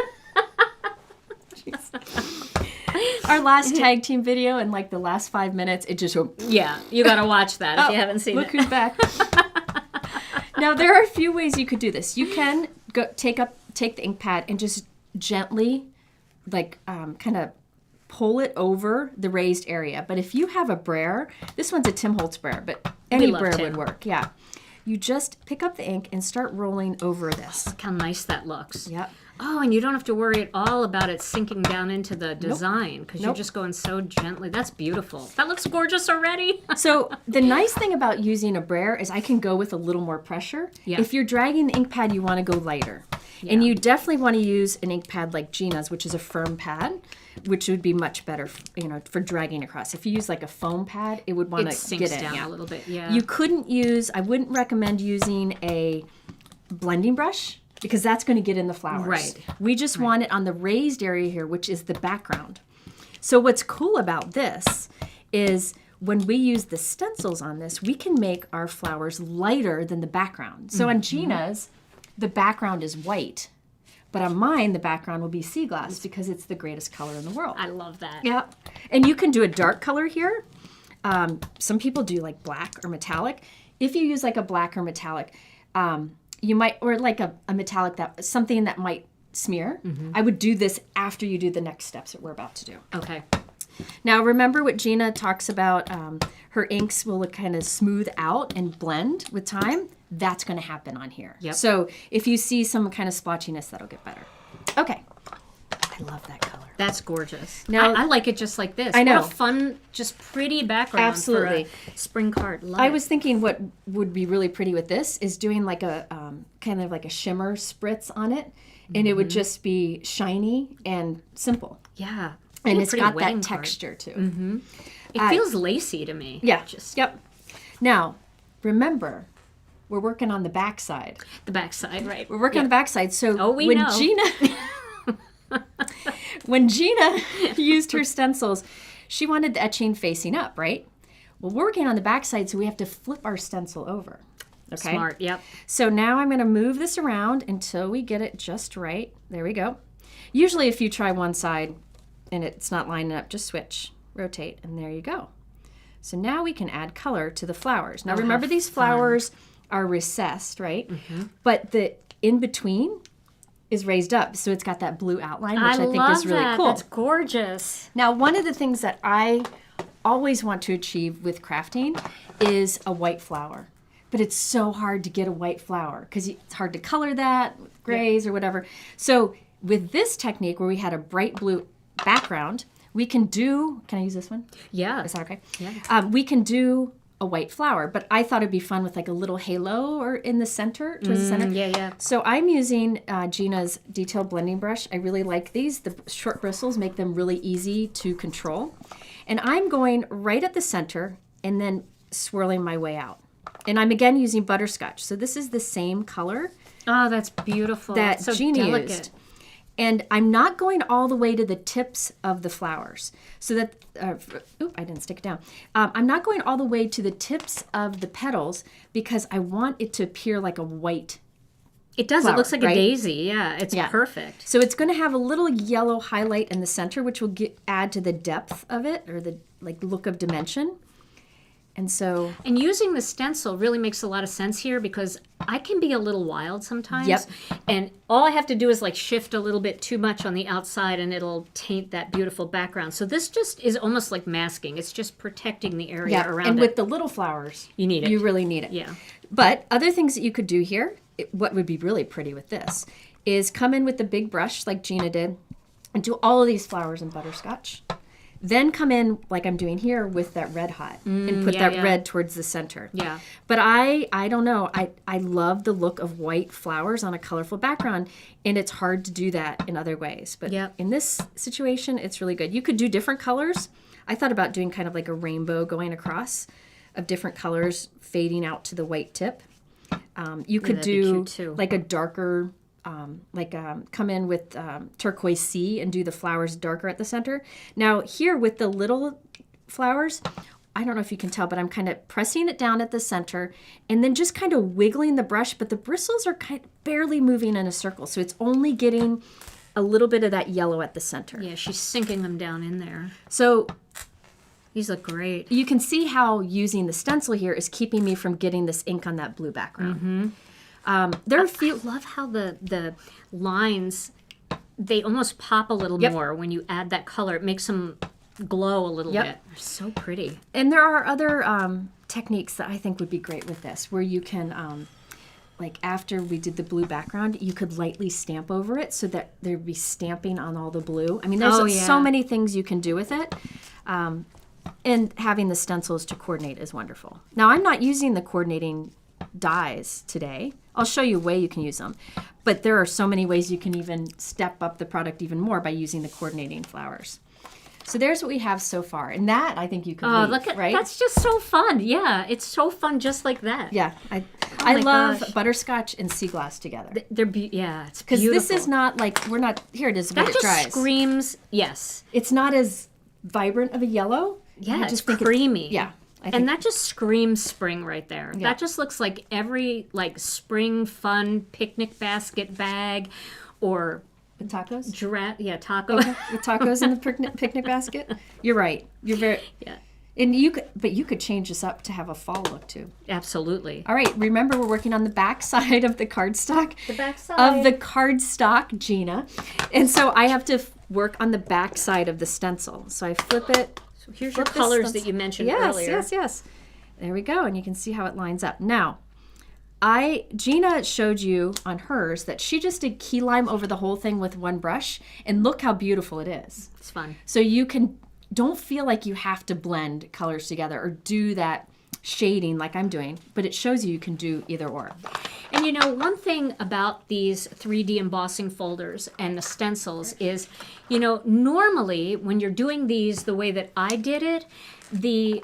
Our last tag team video in like the last 5 minutes, it just went. Yeah, you got to watch that if you haven't seen look it. Look who's back. Now, there are a few ways you could do this. You can take the ink pad and just gently, kind of pull it over the raised area. But if you have a brayer, this one's a Tim Holtz brayer, but any brayer would work. Yeah. you just pick up the ink and start rolling over this. Look how nice that looks. Yep. Oh, and you don't have to worry at all about it sinking down into the design because you're Nope. just going so gently. That's beautiful. That looks gorgeous already. So the nice thing about using a brayer is I can go with a little more pressure. Yeah. If you're dragging the ink pad, you want to go lighter. And you definitely want to use an ink pad like Gina's, which is a firm pad, which would be much better, for dragging across. If you use like a foam pad, it would want It to sinks get in. down Yeah. a little bit. Yeah. I wouldn't recommend using a blending brush because that's going to get in the flowers. Right. We just want it on the raised area here, which is the background. So what's cool about this is when we use the stencils on this, we can make our flowers lighter than the background. So on Gina's, the background is white. But on mine, the background will be sea glass because it's the greatest color in the world. I love that. Yeah. And you can do a dark color here. Some people do like black or metallic. If you use like a black or metallic, you might, or like a metallic, something that might smear. I would do this after you do the next steps that we're about to do. Okay. Now, remember what Gina talks about, her inks will kind of smooth out and blend with time. That's going to happen on here. Yep. So if you see some kind of splotchiness, that'll get better. Okay. I love that color. That's gorgeous. Now- I like it just like this. I know. What a fun, just pretty background Absolutely. for a spring card. Love I it. was thinking what would be really pretty with this is doing like a kind of like a shimmer spritz on it. And it would just be shiny and simple. Yeah. And Be a it's pretty got that wedding card. texture too. It feels lacy to me. Yeah. Just Yep. Now, remember, we're working on the back side. the backside, right? We're working on the back side. So Oh, we when know. when Gina used her stencils, she wanted the etching facing up, right? Well, we're working on the back side, so we have to flip our stencil over. Okay. Smart. Yep. So now I'm going to move this around until we get it just right. There we go. Usually if you try one side and it's not lining up, just switch, rotate, and there you go. So now we can add color to the flowers. Now remember these flowers are recessed, right? But the in between is raised up, so it's got that blue outline, which I think love is really that. cool. That's gorgeous. Now, one of the things that I always want to achieve with crafting is a white flower. But it's so hard to get a white flower because it's hard to color that with grays or whatever. So with this technique where we had a bright blue background, we can do, can I use this one? Yeah. Is that okay? Yeah. We can do a white flower, but I thought it'd be fun with like a little halo or in the center, towards the center. Yeah, yeah. So I'm using Gina's detail blending brush. I really like these. The short bristles make them really easy to control. And I'm going right at the center and then swirling my way out. And I'm again using butterscotch. So this is the same color Oh, that's beautiful. that so Gina delicate. used. And I'm not going all the way to the tips of the flowers. So that, I didn't stick it down. I'm not going all the way to the tips of the petals because I want it to appear like a white. It does. flower, It looks like right? a daisy. Yeah. It's Yeah. perfect. So it's going to have a little yellow highlight in the center, which will add to the depth of it or the look of dimension. And so, And using the stencil really makes a lot of sense here because I can be a little wild sometimes. Yep. And all I have to do is shift a little bit too much on the outside and it'll taint that beautiful background. So this just is almost like masking. It's just protecting the area around and it. with the little flowers, You need it. You really need it. Yeah. But other things that you could do here, what would be really pretty with this, is come in with the big brush like Gina did and do all of these flowers in butterscotch. Then come in like I'm doing here with that red hot and put yeah, that yeah. red towards the center. Yeah. But I don't know. I love the look of white flowers on a colorful background, and it's hard to do that in other ways. But Yep. in this situation, it's really good. You could do different colors. I thought about doing kind of like a rainbow going across of different colors fading out to the white tip. You could that'd be do cute, too. like a darker, come in with turquoise sea and do the flowers darker at the center. Now here with the little flowers, I don't know if you can tell, but I'm kind of pressing it down at the center and then just kind of wiggling the brush, but the bristles are kind of barely moving in a circle. So it's only getting a little bit of that yellow at the center. Yeah, she's sinking them down in there. So These look great. you can see how using the stencil here is keeping me from getting this ink on that blue background. There are a few. I love how the lines, they almost pop a little Yep. more when you add that color. It makes them glow a little Yep. bit. They're so pretty. And there are other techniques that I think would be great with this, where you can, like after we did the blue background, you could lightly stamp over it so that there'd be stamping on all the blue. I mean, there's Oh, yeah. so many things you can do with it. And having the stencils to coordinate is wonderful. Now, I'm not using the coordinating dies today. I'll show you a way you can use them. But there are so many ways you can even step up the product even more by using the coordinating flowers. So there's what we have so far. And that, I think you can Oh, leave, look at right? that's just so fun. Yeah, it's so fun just like that. Yeah, I my love gosh. butterscotch and sea glass together. Yeah, it's Because beautiful. this is not like, we're not, here it is, that when it just dries. screams, yes. It's not as vibrant of a yellow. Yeah, I it's just think creamy. yeah. I think, And that just screams spring right there. Yeah. That just looks like every like spring fun picnic basket bag or with tacos? taco. With tacos in the picnic basket? You're right. You're very, Yeah, and you could change this up to have a fall look too. absolutely. All right, remember we're working on the back side of the cardstock. The back side. Of the cardstock, Gina. And so I have to work on the back side of the stencil. So I flip it. So here's your flip this colors stencil. that you mentioned Yes, earlier. yes. There we go, and you can see how it lines up. Now, Gina showed you on hers that she just did key lime over the whole thing with one brush, and look how beautiful it is. It's fun. So don't feel like you have to blend colors together or do that shading like I'm doing, but it shows you can do either or. And you know, one thing about these 3D embossing folders and the stencils is, you know, normally when you're doing these the way that I did it, the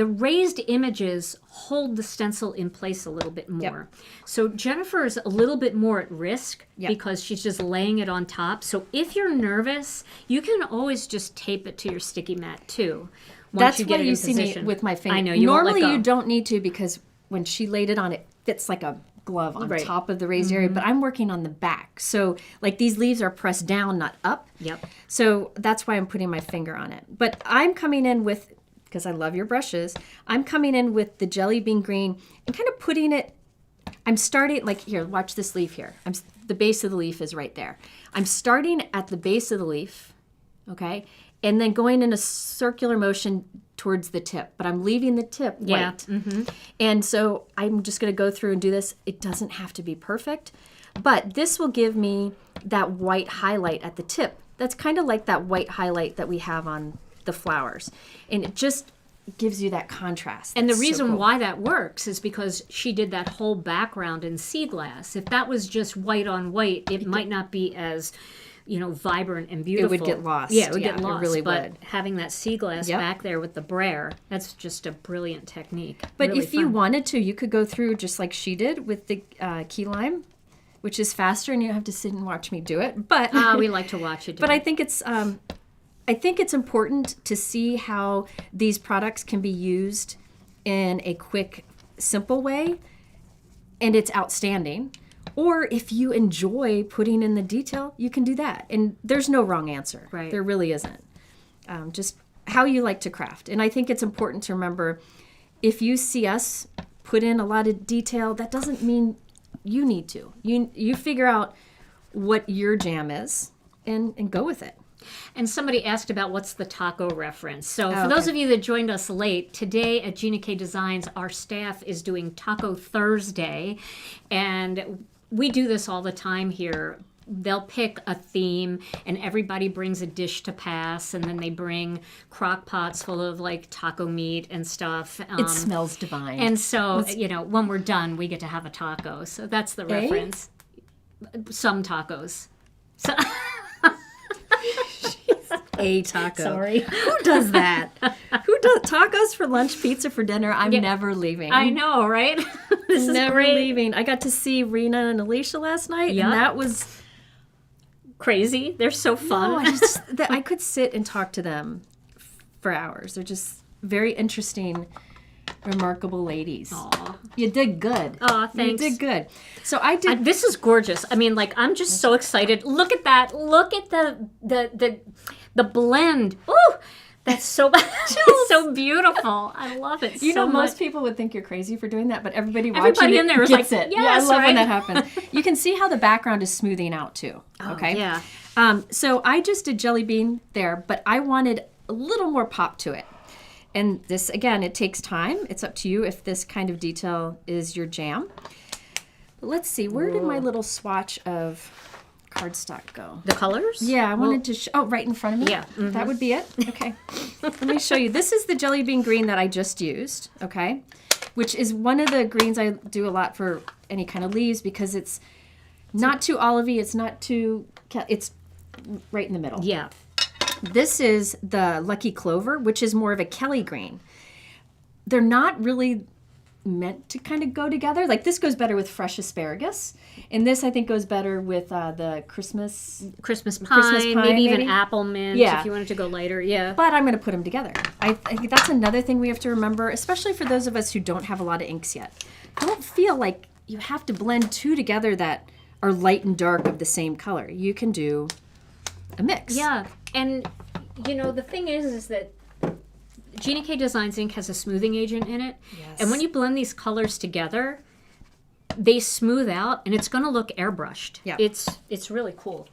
raised images hold the stencil in place a little bit more. So Jennifer is a little bit more at risk because she's just laying it on top. So if you're nervous, you can always just tape it to your sticky mat too. That's you why get it you in see position. me with my finger. I know, you won't let Normally go. you don't need to, because when she laid it on, it fits like a glove on Right. top of the raised area, but I'm working on the back. So like these leaves are pressed down, not up. Yep. So that's why I'm putting my finger on it. But I'm coming in with, because I love your brushes, I'm coming in with the jelly bean green and kind of putting it, I'm starting, like here, watch this leaf here. The base of the leaf is right there. I'm starting at the base of the leaf, okay? And then going in a circular motion towards the tip, but I'm leaving the tip white. And so I'm just gonna go through and do this. It doesn't have to be perfect, but this will give me that white highlight at the tip. That's kind of like that white highlight that we have on the flowers. And it just gives you that contrast. And the That's so reason cool. why that works is because she did that whole background in sea glass. If that was just white on white, it might not be as, you know, vibrant and beautiful. get lost. Yeah, it would Yeah, get it lost. really but would. having that sea glass Yep. back there with the brayer, that's just a brilliant technique. But Really if you fun. wanted to, you could go through just like she did with the key lime, which is faster, and you don't have to sit and watch me do it. But we like to watch it. but I think it's important to see how these products can be used in a quick, simple way, and it's outstanding. Or if you enjoy putting in the detail, you can do that. And there's no wrong answer. Right. There really isn't. Just how you like to craft. And I think it's important to remember, if you see us put in a lot of detail, that doesn't mean you need to. You figure out what your jam is and go with it. And somebody asked about what's the taco reference. So for okay. those of you that joined us late, today at Gina K Designs, our staff is doing Taco Thursday. And we do this all the time here. They'll pick a theme and everybody brings a dish to pass, and then they bring crock pots full of like taco meat and stuff. It smells divine. And so, you know, when we're done, we get to have a taco. So that's the reference. Some tacos. So, a taco. sorry. Who does that? Who does tacos for lunch, pizza for dinner? I'm never leaving. I know, right? This is never great. leaving. I got to see Rena and Alicia last night, Yep. and that was Crazy. They're so fun. I could sit and talk to them for hours. They're just very interesting, remarkable ladies. Aw. You did good. Aw, thanks. You did good. So I did. This is gorgeous. I mean, like, I'm just so excited. Look at that. Look at the blend. Ooh, that's so it's so beautiful. I love it. You so know, most much. people would think you're crazy for doing that, but everybody watching Everybody it in there is gets like, it. yes, yeah, I love right? when that happens. You can see how the background is smoothing out too. Okay. Yeah. So I just did jelly bean there, but I wanted a little more pop to it. And this, again, it takes time. It's up to you if this kind of detail is your jam. But let's see, where did my little swatch of cardstock go? The colors? Yeah, I wanted to oh, right in front of me? Yeah. Mm-hmm. That would be it? Okay. Let me show you. This is the jelly bean green that I just used, okay? Which is one of the greens I do a lot for any kind of leaves because it's not too olivey, it's not too, it's right in the middle. Yeah. This is the Lucky Clover, which is more of a Kelly green. They're not really meant to kind of go together. Like this goes better with fresh asparagus, and this I think goes better with the Christmas pine, maybe even apple mint if you wanted to go lighter. Yeah. But I'm going to put them together. I think that's another thing we have to remember, especially for those of us who don't have a lot of inks yet. Don't feel like you have to blend two together that are light and dark of the same color. You can do a mix. Yeah. And, you know, the thing is that Gina K Designs ink has a smoothing agent in it. Yes. And when you blend these colors together, they smooth out and it's going to look airbrushed. Yeah. It's really cool.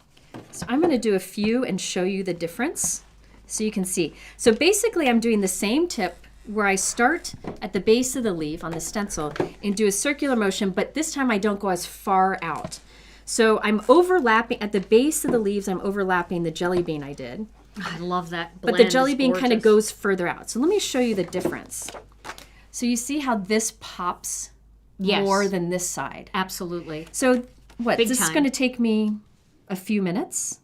So I'm going to do a few and show you the difference so you can see. So basically I'm doing the same tip where I start at the base of the leaf on the stencil and do a circular motion, but this time I don't go as far out. So I'm overlapping, at the base of the leaves, I'm overlapping the jelly bean I did. I love that blend. But the jelly It's bean kind of gorgeous. goes further out. So let me show you the difference. So you see how this pops Yes. more than this side. Absolutely. So what, Big this is time. going to take me a few minutes.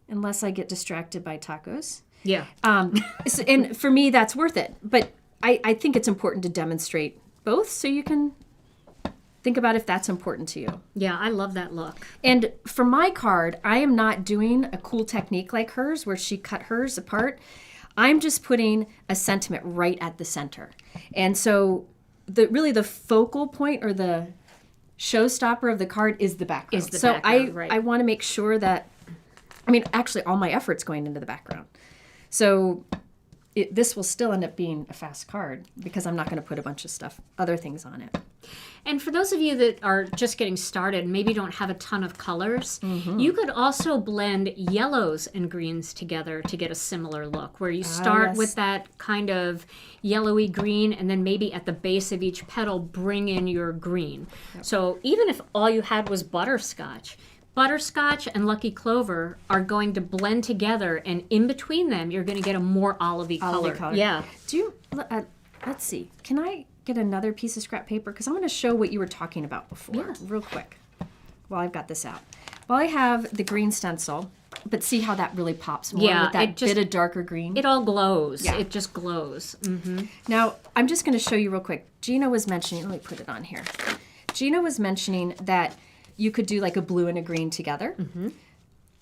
Unless I get distracted by tacos. Yeah. And for me, that's worth it. But I think it's important to demonstrate both so you can think about if that's important to you. Yeah, I love that look. And for my card, I am not doing a cool technique like hers where she cut hers apart. I'm just putting a sentiment right at the center. And so really the focal point or the showstopper of the card is the background. Is the so background, right. I want to make sure that, I mean, actually all my effort's going into the background. So this will still end up being a fast card because I'm not going to put a bunch of stuff, other things on it. And for those of you that are just getting started, maybe don't have a ton of colors, you could also blend yellows and greens together to get a similar look, where you start yes. with that kind of yellowy green, and then maybe at the base of each petal, bring in your green. So even if all you had was butterscotch and Lucky Clover are going to blend together, and in between them, you're going to get a more olivey color. Yeah. Do you, let's see, can I get another piece of scrap paper? Because I want to show what you were talking about before, real quick, while I've got this out. Well, I have the green stencil, but see how that really pops more with that bit of darker green? It all glows. Yeah. It just glows. Now, I'm just going to show you real quick. Gina was mentioning, let me put it on here. Gina was mentioning that you could do like a blue and a green together.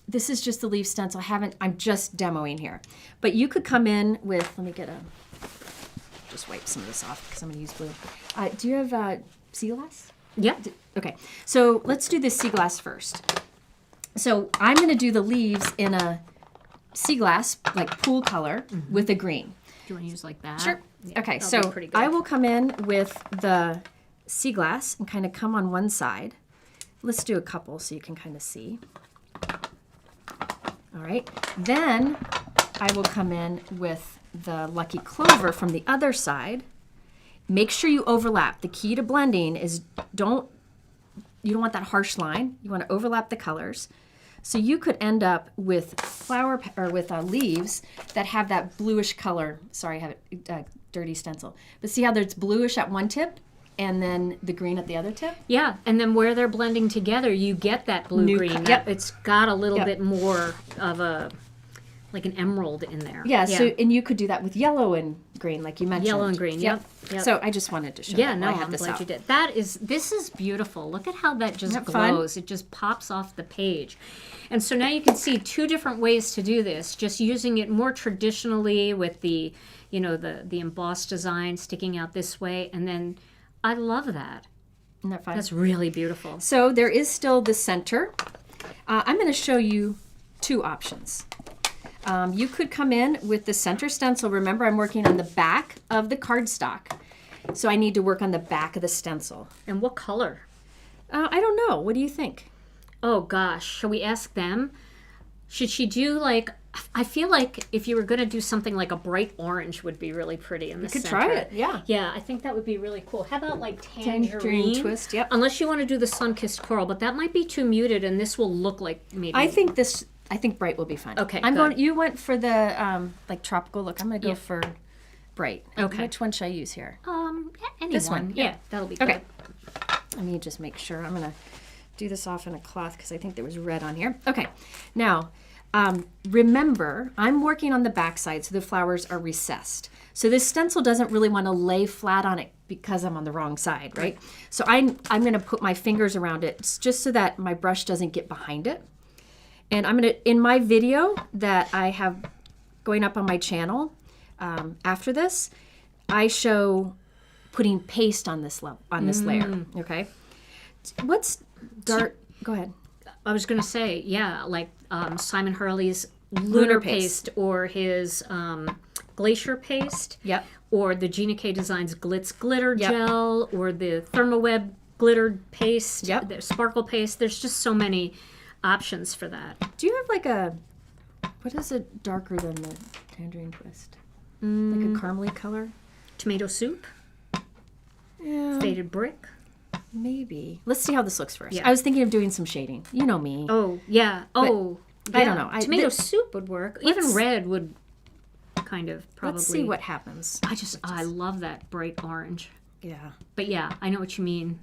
This is just the leaf stencil. I'm just demoing here. But you could come in with, let me just wipe some of this off because I'm going to use blue. Do you have sea glass? Yep. Okay, so let's do this sea glass first. So I'm going to do the leaves in a sea glass, like pool color, with a green. Do you want to use like that? Sure. Yeah, Okay, that'll so be pretty good. I will come in with the sea glass and kind of come on one side. Let's do a couple so you can kind of see. All right. Then I will come in with the Lucky Clover from the other side. Make sure you overlap. The key to blending is you don't want that harsh line. You want to overlap the colors. So you could end up with leaves that have that bluish color. Sorry, I have a dirty stencil. But see how there's bluish at one tip and then the green at the other tip? Yeah, and then where they're blending together, you get that blue-green. Yep. It's got a little bit more of like an emerald in there. Yeah, so and you could do that with yellow and green, like you mentioned. Yellow and green, yep. So I just wanted to show Yeah, that no, while I have I'm this glad out. you did. This is beautiful. Look at how that just Isn't that fun? glows. It just pops off the page. And so now you can see two different ways to do this. Just using it more traditionally with the embossed design sticking out this way, and then I love that. Isn't that fun? That's really beautiful. So there is still the center. I'm going to show you two options. You could come in with the center stencil. Remember, I'm working on the back of the cardstock. So I need to work on the back of the stencil. And what color? I don't know. What do you think? Oh gosh, shall we ask them? Should she do like I feel like if you were going to do something like a bright orange would be really pretty in the could center. try it, yeah. Yeah, I think that would be really cool. How about like tangerine twist, yep. Unless you want to do the sun-kissed coral, but that might be too muted, and this will look like maybe. I think bright will be fun. Okay, I'm good. going. You went for the like tropical look. I'm going to go for bright. Okay. Which one should I use here? Anyone. This one, Yeah, that'll be Okay. good. Let me just make sure. I'm going to do this off in a cloth because I think there was red on here. Okay. Now, remember, I'm working on the back side, so the flowers are recessed. So this stencil doesn't really want to lay flat on it because I'm on the wrong side, right? So I'm going to put my fingers around it just so that my brush doesn't get behind it. And I'm going to, in my video that I have going up on my channel after this, I show putting paste on this layer, okay? What's dark? Go ahead. I was going to say, yeah, like Simon Hurley's Lunar Paste or his Glacier Paste. Yep. Or the Gina K Designs Glitz Glitter Yep. Gel or the Thermoweb Glittered Paste, Yep. the Sparkle Paste. There's just so many options for that. Do you have like what is it darker than the tangerine twist? Like a caramely color? Tomato soup, Yeah. faded brick. Maybe. Let's see how this looks first. Yeah. I was thinking of doing some shading. You know me. Oh, yeah. Oh, I yeah. don't know. Tomato soup would work. Even red would kind of probably. Let's see what happens. I love that bright orange. Yeah. But yeah, I know what you mean.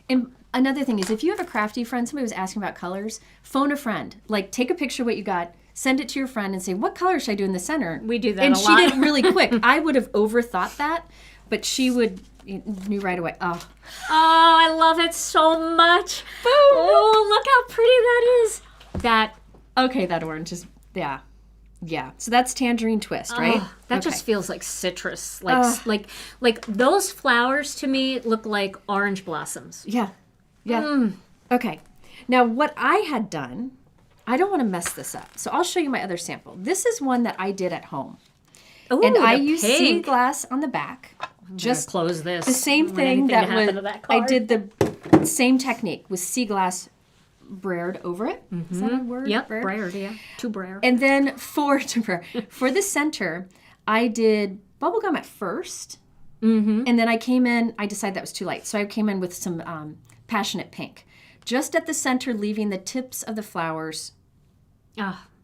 And another thing is if you have a crafty friend, somebody was asking about colors, phone a friend. Like take a picture of what you got, send it to your friend and say, what color should I do in the center? We do that and a she lot. did it really quick. I would have overthought that, but she knew right away. Oh, Oh, I love it so much. Boom. Oh, look how pretty that is. okay, that orange is, yeah. Yeah, so that's tangerine twist, right? That just feels like citrus. Like those flowers to me look like orange blossoms. Yeah. Yeah. Okay. Now, what I had done, I don't want to mess this up. So I'll show you my other sample. This is one that I did at home. Ooh, And I the used sea pink. glass on the back. Just close this. The same thing that I did the same technique with sea glass brared over it. Is that a word? Yep, Brared? brared, yeah. Too brared. And then for the center, I did bubblegum at first. And then I decided that was too light. So I came in with some passionate pink. Just at the center, leaving the tips of the flowers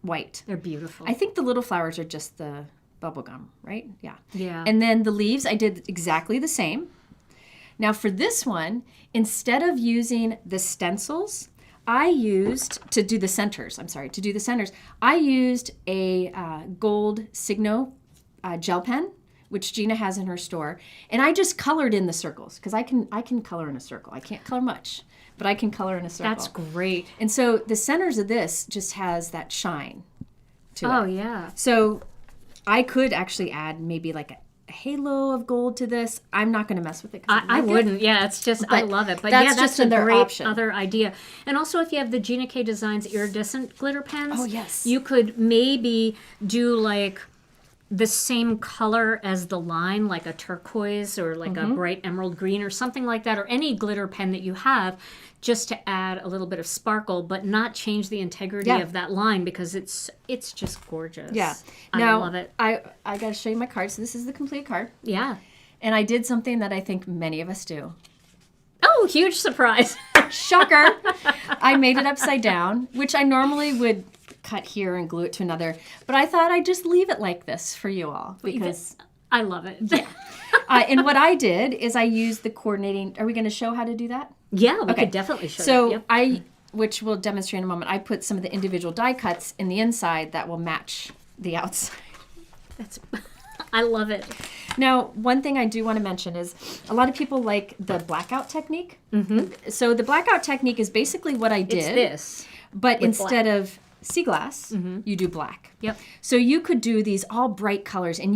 white. They're beautiful. I think the little flowers are just the bubblegum, right? Yeah. Yeah. And then the leaves, I did exactly the same. Now for this one, instead of using the stencils, I used, to do the centers, I used a gold Signo gel pen, which Gina has in her store, and I just colored in the circles, because I can color in a circle. I can't color much, but I can color in a circle. That's great. And so the centers of this just has that shine to it. Oh, yeah. So I could actually add maybe like a halo of gold to this. I'm not going to mess with it. I wouldn't. Yeah, it's just, I But love it. But that's yeah, that's just a another great option. other idea. And also, if you have the Gina K Designs iridescent glitter pens, Oh, yes. you could maybe do like the same color as the line, like a turquoise or like a bright emerald green or something like that, or any glitter pen that you have, just to add a little bit of sparkle, but not change the integrity Yeah. of that line, because it's just gorgeous. Yeah. I Now, love it. I got to show you my card. So this is the complete card. Yeah. And I did something that I think many of us do. Oh, huge surprise. Shocker. I made it upside down, which I normally would cut here and glue it to another. But I thought I'd just leave it like this for you all, because I love it. and what I did is I used the coordinating. Are we going to show how to do that? Yeah, we Okay. could definitely show So that. Yep. which we'll demonstrate in a moment, I put some of the individual die cuts in the inside that will match the outside. I love it. Now, one thing I do want to mention is a lot of people like the blackout technique. So the blackout technique is basically what I did. It's this. But with instead of sea glass, you do black. Yep. So you could do these all bright colors, and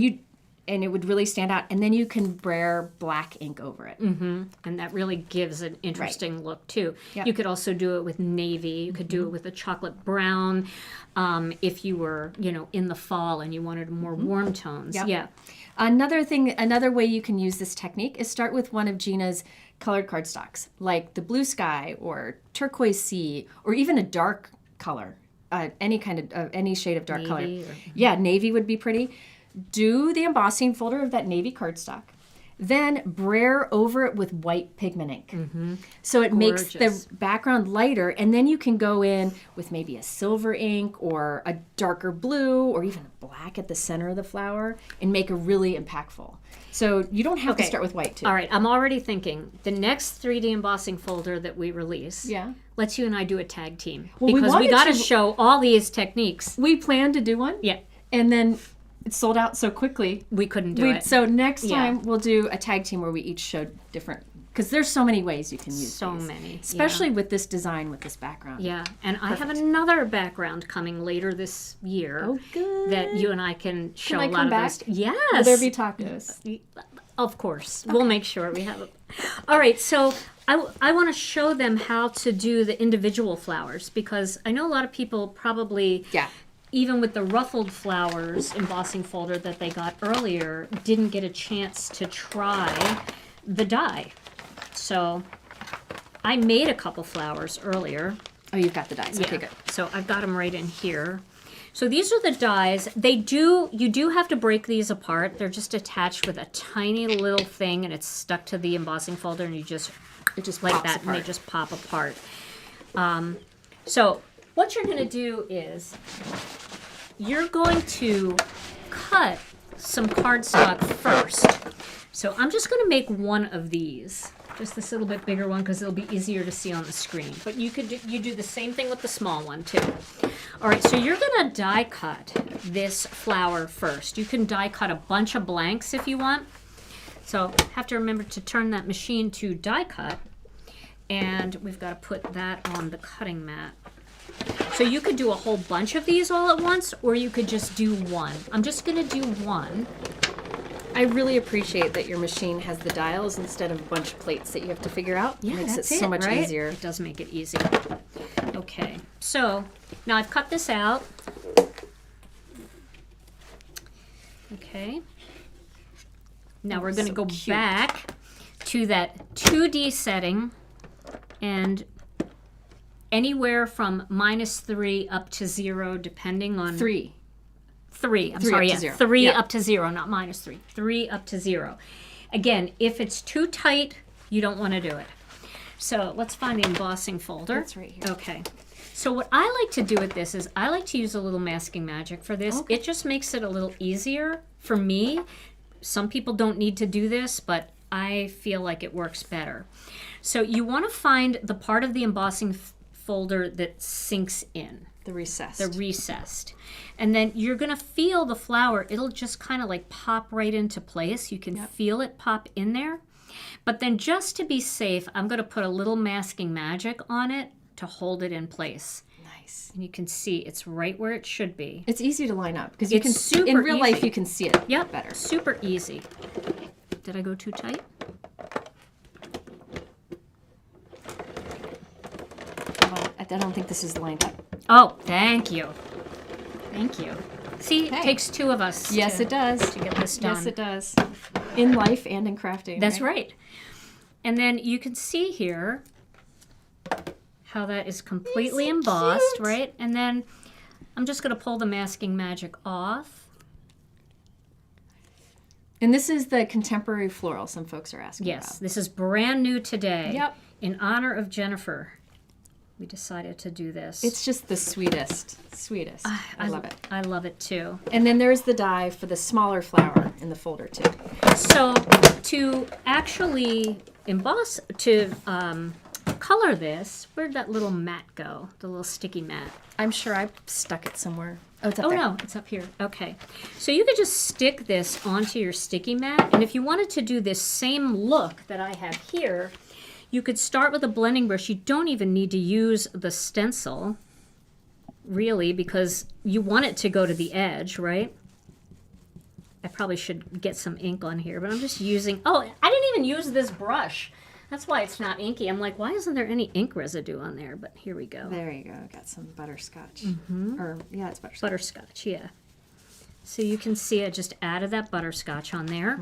it would really stand out. And then you can brayer black ink over it. And that really gives an interesting look too. Yep. You could also do it with navy. You could do it with a chocolate brown. If you were, in the fall and you wanted more warm tones. Yep. Yeah. Another way you can use this technique is start with one of Gina's colored cardstocks, like the blue sky or turquoise sea, or even a dark color. any kind of any shade of dark color. Navy or- Yeah, navy would be pretty. Do the embossing folder of that navy cardstock. Then brayer over it with white pigment ink. So it makes Gorgeous. the background lighter, and then you can go in with maybe a silver ink or a darker blue or even a black at the center of the flower and make a really impactful. So you don't have to Okay. start with white too. All right, I'm already thinking the next 3D embossing folder that we release. Yeah. Let's you and I do a tag team Well, we because we wanted got to to- show all these techniques. We planned to do one. Yeah, And then it sold out so quickly. we couldn't do it. So next Yeah. time we'll do a tag team where we each show different, because there's so many ways you can use So these. many, Especially with this design, with this background. Yeah, and I have another background coming later this year. Oh, good. That you and I can show I a lot come of back? those. Yes. Will there be tacos? Of course. We'll make sure we have it. All right, so I want to show them how to do the individual flowers because I know a lot of people probably, Yeah. even with the ruffled flowers embossing folder that they got earlier, didn't get a chance to try the die. So I made a couple flowers earlier. Oh, you've got the dies. Okay, good. So I've got them right in here. So these are the dies. You do have to break these apart. They're just attached with a tiny little thing and it's stuck to the embossing folder and It just like pops that and they apart. just pop apart. So what you're going to do is you're going to cut some cardstock first. So I'm just going to make one of these, just this little bit bigger one because it'll be easier to see on the screen. But you do the same thing with the small one too. All right, so you're going to die cut this flower first. You can die cut a bunch of blanks if you want. So have to remember to turn that machine to die cut. And we've got to put that on the cutting mat. So you could do a whole bunch of these all at once, or you could just do one. I'm just going to do one. I really appreciate that your machine has the dials instead of a bunch of plates that you have to figure out. Yeah, it makes that's it so much right? easier. It does make it easy. Okay, so now I've cut this out. Okay. Now we're going to so go cute. back to that 2D setting and anywhere from -3 up to 0, depending on... Three. 3. I'm Three sorry, up to yeah. 0. 3 Yeah. up to 0, not -3. 3 up to 0. Again, if it's too tight, you don't want to do it. So let's find the embossing folder. That's right here. Okay. So what I like to do with this is I like to use a little masking magic for this. Okay. It just makes it a little easier for me. Some people don't need to do this, but I feel like it works better. So you want to find the part of the embossing folder that sinks in. The recessed. The recessed. And then you're going to feel the flower. It'll just kind of like pop right into place. You can feel it pop in there. But then just to be safe, I'm going to put a little masking magic on it to hold it in place. Nice. And you can see it's right where it should be. It's easy to line up because you It's can super in real life easy. you can see it Yep, better. super easy. Did I go too tight? Well, I don't think this is lined up. Oh, thank you. Thank you. See, it Hey. takes two of us Yes, it does. to get this done. Yes, it does. In life and in crafting. That's right. And then you can see here how that is completely so embossed, cute. right? And then I'm just going to pull the masking magic off. And this is the contemporary floral some folks are asking Yes, about. this is brand new today. Yep. In honor of Jennifer, we decided to do this. It's just the sweetest. I love it. I love it too. And then there's the die for the smaller flower in the folder too. So to actually emboss, to color this, where'd that little mat go? The little sticky mat. I'm sure I stuck it somewhere. Oh, it's up Oh there. no, it's up here. Okay. So you could just stick this onto your sticky mat, and if you wanted to do this same look that I have here, you could start with a blending brush. You don't even need to use the stencil, really, because you want it to go to the edge, right? I probably should get some ink on here, but I'm just using, oh, I didn't even use this brush. That's why it's not inky. I'm like, why isn't there any ink residue on there? But here we go. There you go. Got some butterscotch. Or yeah, it's butterscotch. Butterscotch, yeah. So you can see I just added that butterscotch on there.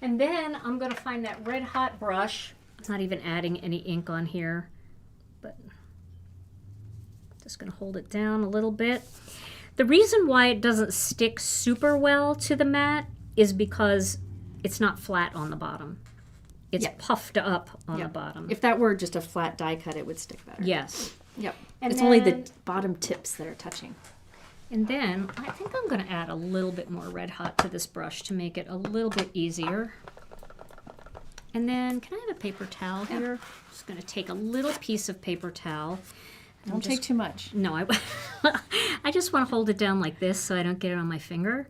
And then I'm going to find that red hot brush. It's not even adding any ink on here, but Just going to hold it down a little bit. The reason why it doesn't stick super well to the mat is because it's not flat on the bottom. It's puffed up on the bottom. If that were just a flat die cut, it would stick better. Yes. Yep. And it's only the then- bottom tips that are touching. And then I think I'm going to add a little bit more Red Hot to this brush to make it a little bit easier. And then, can I have a paper towel here? Just going to take a little piece of paper towel. Don't take too much. No, I just want to hold it down like this so I don't get it on my finger.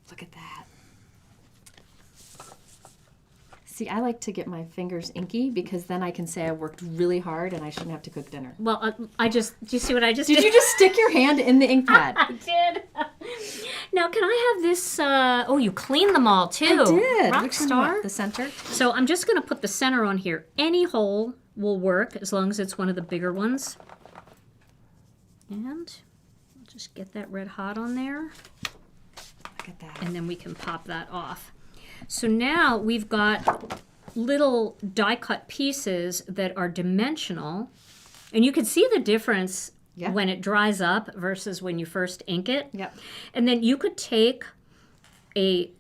Look at that. See, I like to get my fingers inky because then I can say I worked really hard and I shouldn't have to cook dinner. Well, do you see what I just did? Did you just stick your hand in the ink pad? I did. Now, can I have this? Oh, you cleaned them all too. I did. Rock Which one do you star. want? The center? So I'm just going to put the center on here. Any hole will work as long as it's one of the bigger ones. And I'll just get that Red Hot on there. Look at that. And then we can pop that off. So now we've got little die cut pieces that are dimensional. And you can see the difference when it dries up versus when you first ink it. Yep. And then you could take a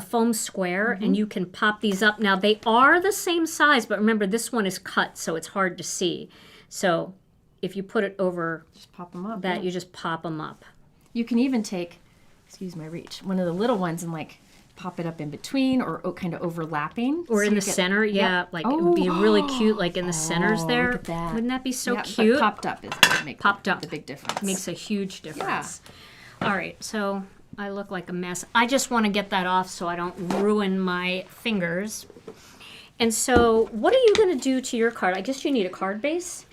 foam square and you can pop these up. Now they are the same size, but remember this one is cut, so it's hard to see. So if you put it over Just pop them up. that, you just pop them up. You can even take, excuse my reach, one of the little ones and like pop it up in between or kind of overlapping. Or so in you the get- center, yeah, like it would be really cute, like in the centers there. Look at that. Wouldn't that be so Yeah, cute? But popped up is going to make Popped up. the big difference. Makes a huge difference. All right, so I look like a mess. I just want to get that off so I don't ruin my fingers. And so what are you going to do to your card? I guess you need a card base.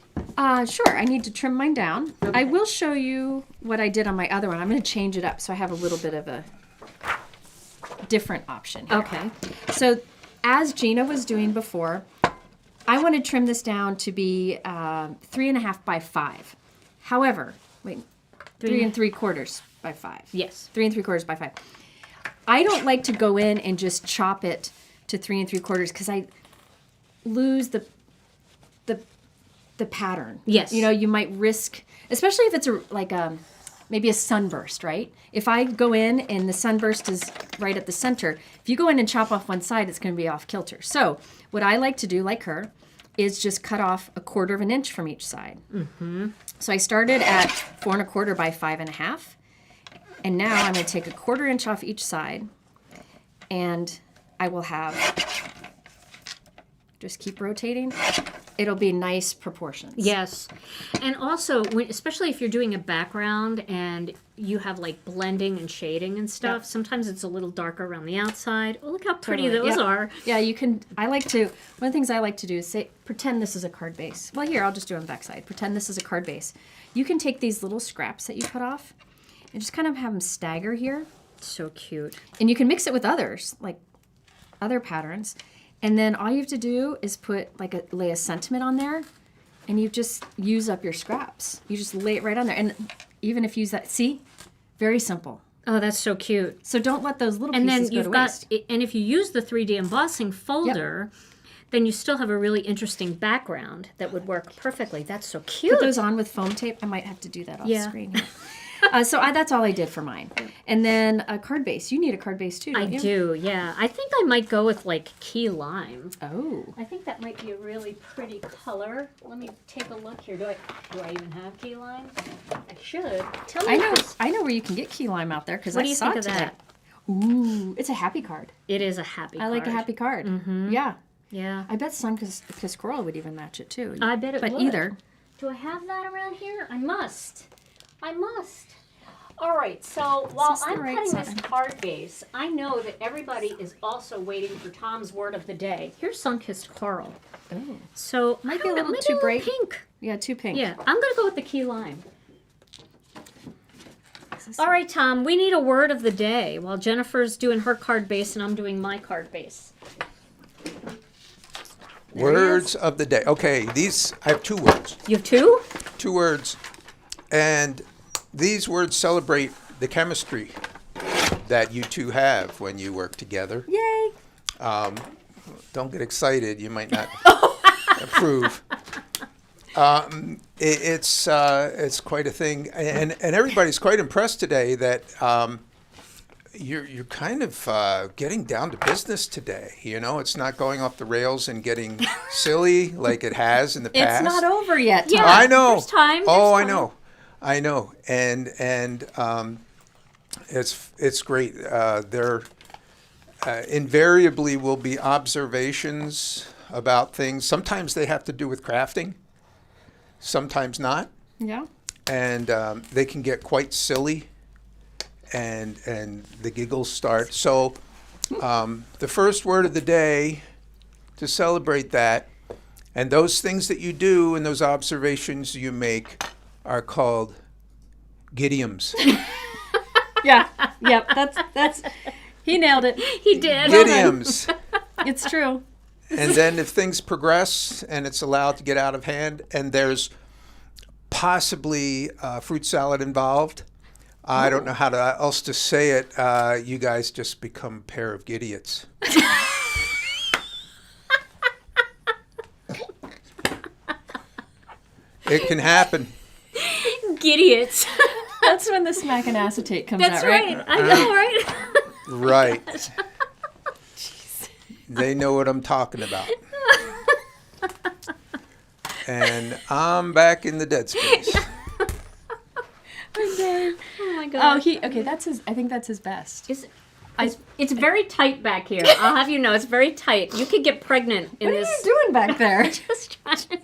Sure, I need to trim mine down. I will show you what I did on my other one. I'm going to change it up so I have a little bit of a different option here. Okay. So as Gina was doing before, I want to trim this down to be 3.5 by 5. However, wait, 3 3/4 by 5. Yes. 3 3/4 by 5. I don't like to go in and just chop it to 3 3/4 because I lose the pattern. Yes. You know, you might risk, especially if it's maybe a sunburst, right? If I go in and the sunburst is right at the center, if you go in and chop off one side, it's going to be off kilter. So what I like to do, like her, is just cut off 1/4 of an inch from each side. Mm-hmm. So I started at 4 1/4 by 5.5, and now I'm going to take 1/4 inch off each side, and I will have, just keep rotating. It'll be nice proportions. Yes. And also, especially if you're doing a background and you have like blending and shading and stuff, sometimes it's a little darker around the outside. Oh, look how pretty Totally. those Yep. are. Yeah, you can, one of the things I like to do is pretend this is a card base. Well, here, I'll just do it on the back side. Pretend this is a card base. You can take these little scraps that you cut off and just kind of have them stagger here. So cute. And you can mix it with others, like other patterns. And then all you have to do is lay a sentiment on there, and you just use up your scraps. You just lay it right on there. And even if you use that, see? Very simple. Oh, that's so cute. So don't let those little And pieces then go you've to got, waste. and if you use the 3D embossing folder, then you still have a really interesting background that would work perfectly. That's so cute. Put those on with foam tape. I might have to do that off Yeah. screen here. That's all I did for mine. And then a card base. You need a card base too, don't you? I do, yeah. I think I might go with like key lime. Oh. I think that might be a really pretty color. Let me take a look here. Do I even have key lime? I should. Tell me. I know where you can get key lime out there because What I do you saw think it of today. that? Ooh, it's a happy card. It is a happy card. I like a happy card. Mm-hmm. Yeah. Yeah. I bet Sun-Kissed Coral would even match it too. I bet it but would. either. Do I have that around here? I must. All right, so while this the I'm right cutting this side? card base, I know that everybody is also waiting for Tom's word of the day. Here's Sun-Kissed Coral. Oh. So Might I be a don't know, little maybe too bright. pink. Yeah, too pink. Yeah, I'm gonna go with the key lime. All right, Tom, we need a word of the day while Jennifer's doing her card base and I'm doing my card base. Words of the day. Okay, I have 2 words. You have 2? 2 words. And these words celebrate the chemistry that you two have when you work together. Yay! Don't get excited. You might not approve. It's quite a thing, and everybody's quite impressed today that you're kind of getting down to business today. You know, it's not going off the rails and getting silly like it has in the past. It's not over yet, Tom. Yeah. I know. There's time, Oh, there's time. I know, and it's great. There invariably will be observations about things. Sometimes they have to do with crafting, sometimes not, Yeah. and they can get quite silly, and the giggles start. So the first word of the day to celebrate that, and those things that you do and those observations you make are called gidioms. Yeah. Yep. That's. He nailed it. He did. Gidioms. It's true. And then if things progress and it's allowed to get out of hand and there's possibly fruit salad involved, I don't know how else to say it, you guys just become a pair of gidiots. It can happen. Gidiots. That's when the smack and acetate comes That's out, right? right. I know, right? Right. They know what I'm talking about. And I'm back in the dead space. Oh my god. Okay, that's his, I think that's his best. It's very tight back here. I'll have you know, it's very tight. You could get pregnant in What are this. you doing back there? Just trying.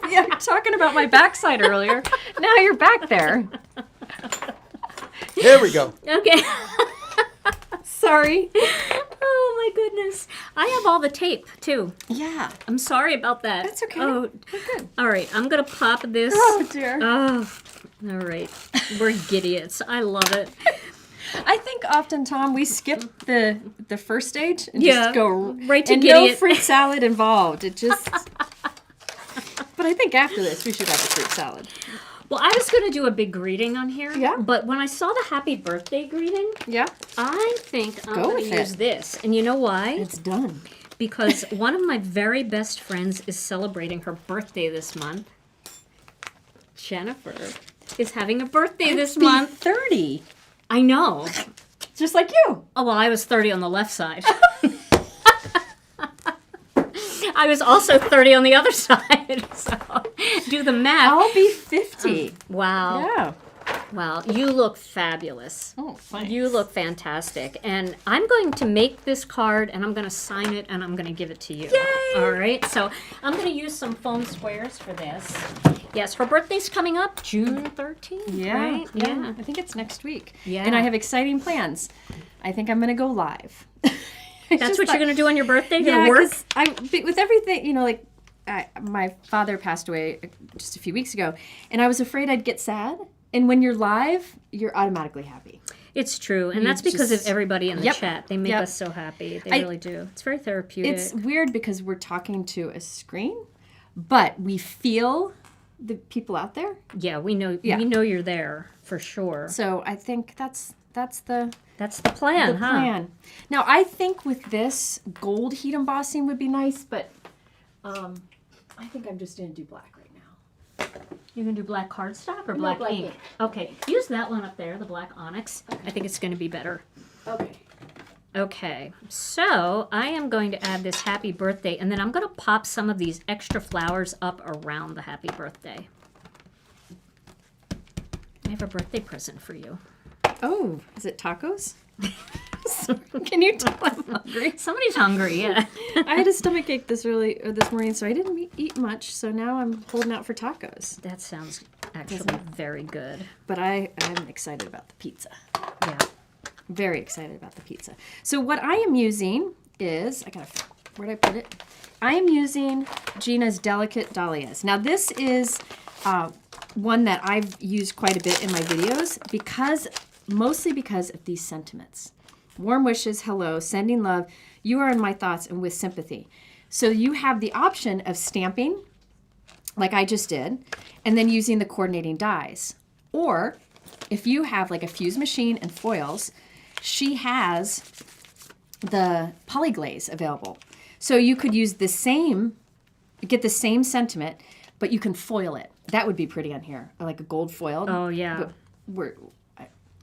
Yeah, talking about my backside earlier. Now you're back there. There we go. Okay. Sorry. Oh my goodness. I have all the tape too. Yeah. I'm sorry about that. That's okay. Oh, We're good. all right. I'm gonna pop this. Oh dear. Oh, all right. We're gidiots. I love it. I think often, Tom, we skip the first stage and Yeah, just go right to and no gidiot. fruit salad involved. It just. But I think after this we should have a fruit salad. Well, I was gonna do a big greeting on here. Yeah. But when I saw the happy birthday greeting, Yeah. I think I'm Go gonna with use it. this. And you know why? It's done. Because one of my very best friends is celebrating her birthday this month. Jennifer is having a birthday this month. 30. I know. Just like you. Oh, well, I was 30 on the left side. I was also 30 on the other side. So do the math. I'll be 50. Wow. Yeah. Wow. You look fabulous. Oh, thanks. You look fantastic. And I'm going to make this card and I'm going to sign it and I'm going to give it to you. Yay! All right. So I'm going to use some foam squares for this. Yes, her birthday's coming up June 13th. Yeah, Right? yeah. I think it's next week. Yeah. And I have exciting plans. I think I'm going to go live. That's what you're going to do on your birthday? You're Yeah, going to work? because with everything, you know, like my father passed away just a few weeks ago, and I was afraid I'd get sad. And when you're live, you're automatically happy. It's true. And that's because of just- everybody in the Yep. chat. They make Yep. us so happy. They really do. It's very therapeutic. It's weird because we're talking to a screen, but we feel the people out there. yeah, we know Yeah. we know you're there for sure. So I think that's the That's the plan, huh? plan. Now I think with this gold heat embossing would be nice, but I think I'm just gonna do black right now. You're going to do black cardstock or black black ink? ink. Okay. Use that one up there, the black onyx. I think it's going to be better. Okay. Okay. So I am going to add this happy birthday, and then I'm going to pop some of these extra flowers up around the happy birthday. I have a birthday present for you. Oh, is it tacos? Can you tell I'm hungry? Somebody's hungry, yeah. I had a stomachache this morning, so I didn't eat much. So now I'm holding out for tacos. That sounds actually very good. But I'm excited about the pizza. Yeah. Very excited about the pizza. So what I am using is, where'd I put it? I am using Gina's Delicate Dahlias. Now this is one that I've used quite a bit in my videos mostly because of these sentiments. Warm wishes, hello, sending love, you are in my thoughts and with sympathy. So you have the option of stamping, like I just did, and then using the coordinating dies. Or if you have like a fuse machine and foils, she has the polyglaze available. So you could use get the same sentiment, but you can foil it. That would be pretty on here, like a gold foiled. Oh, yeah. But we're,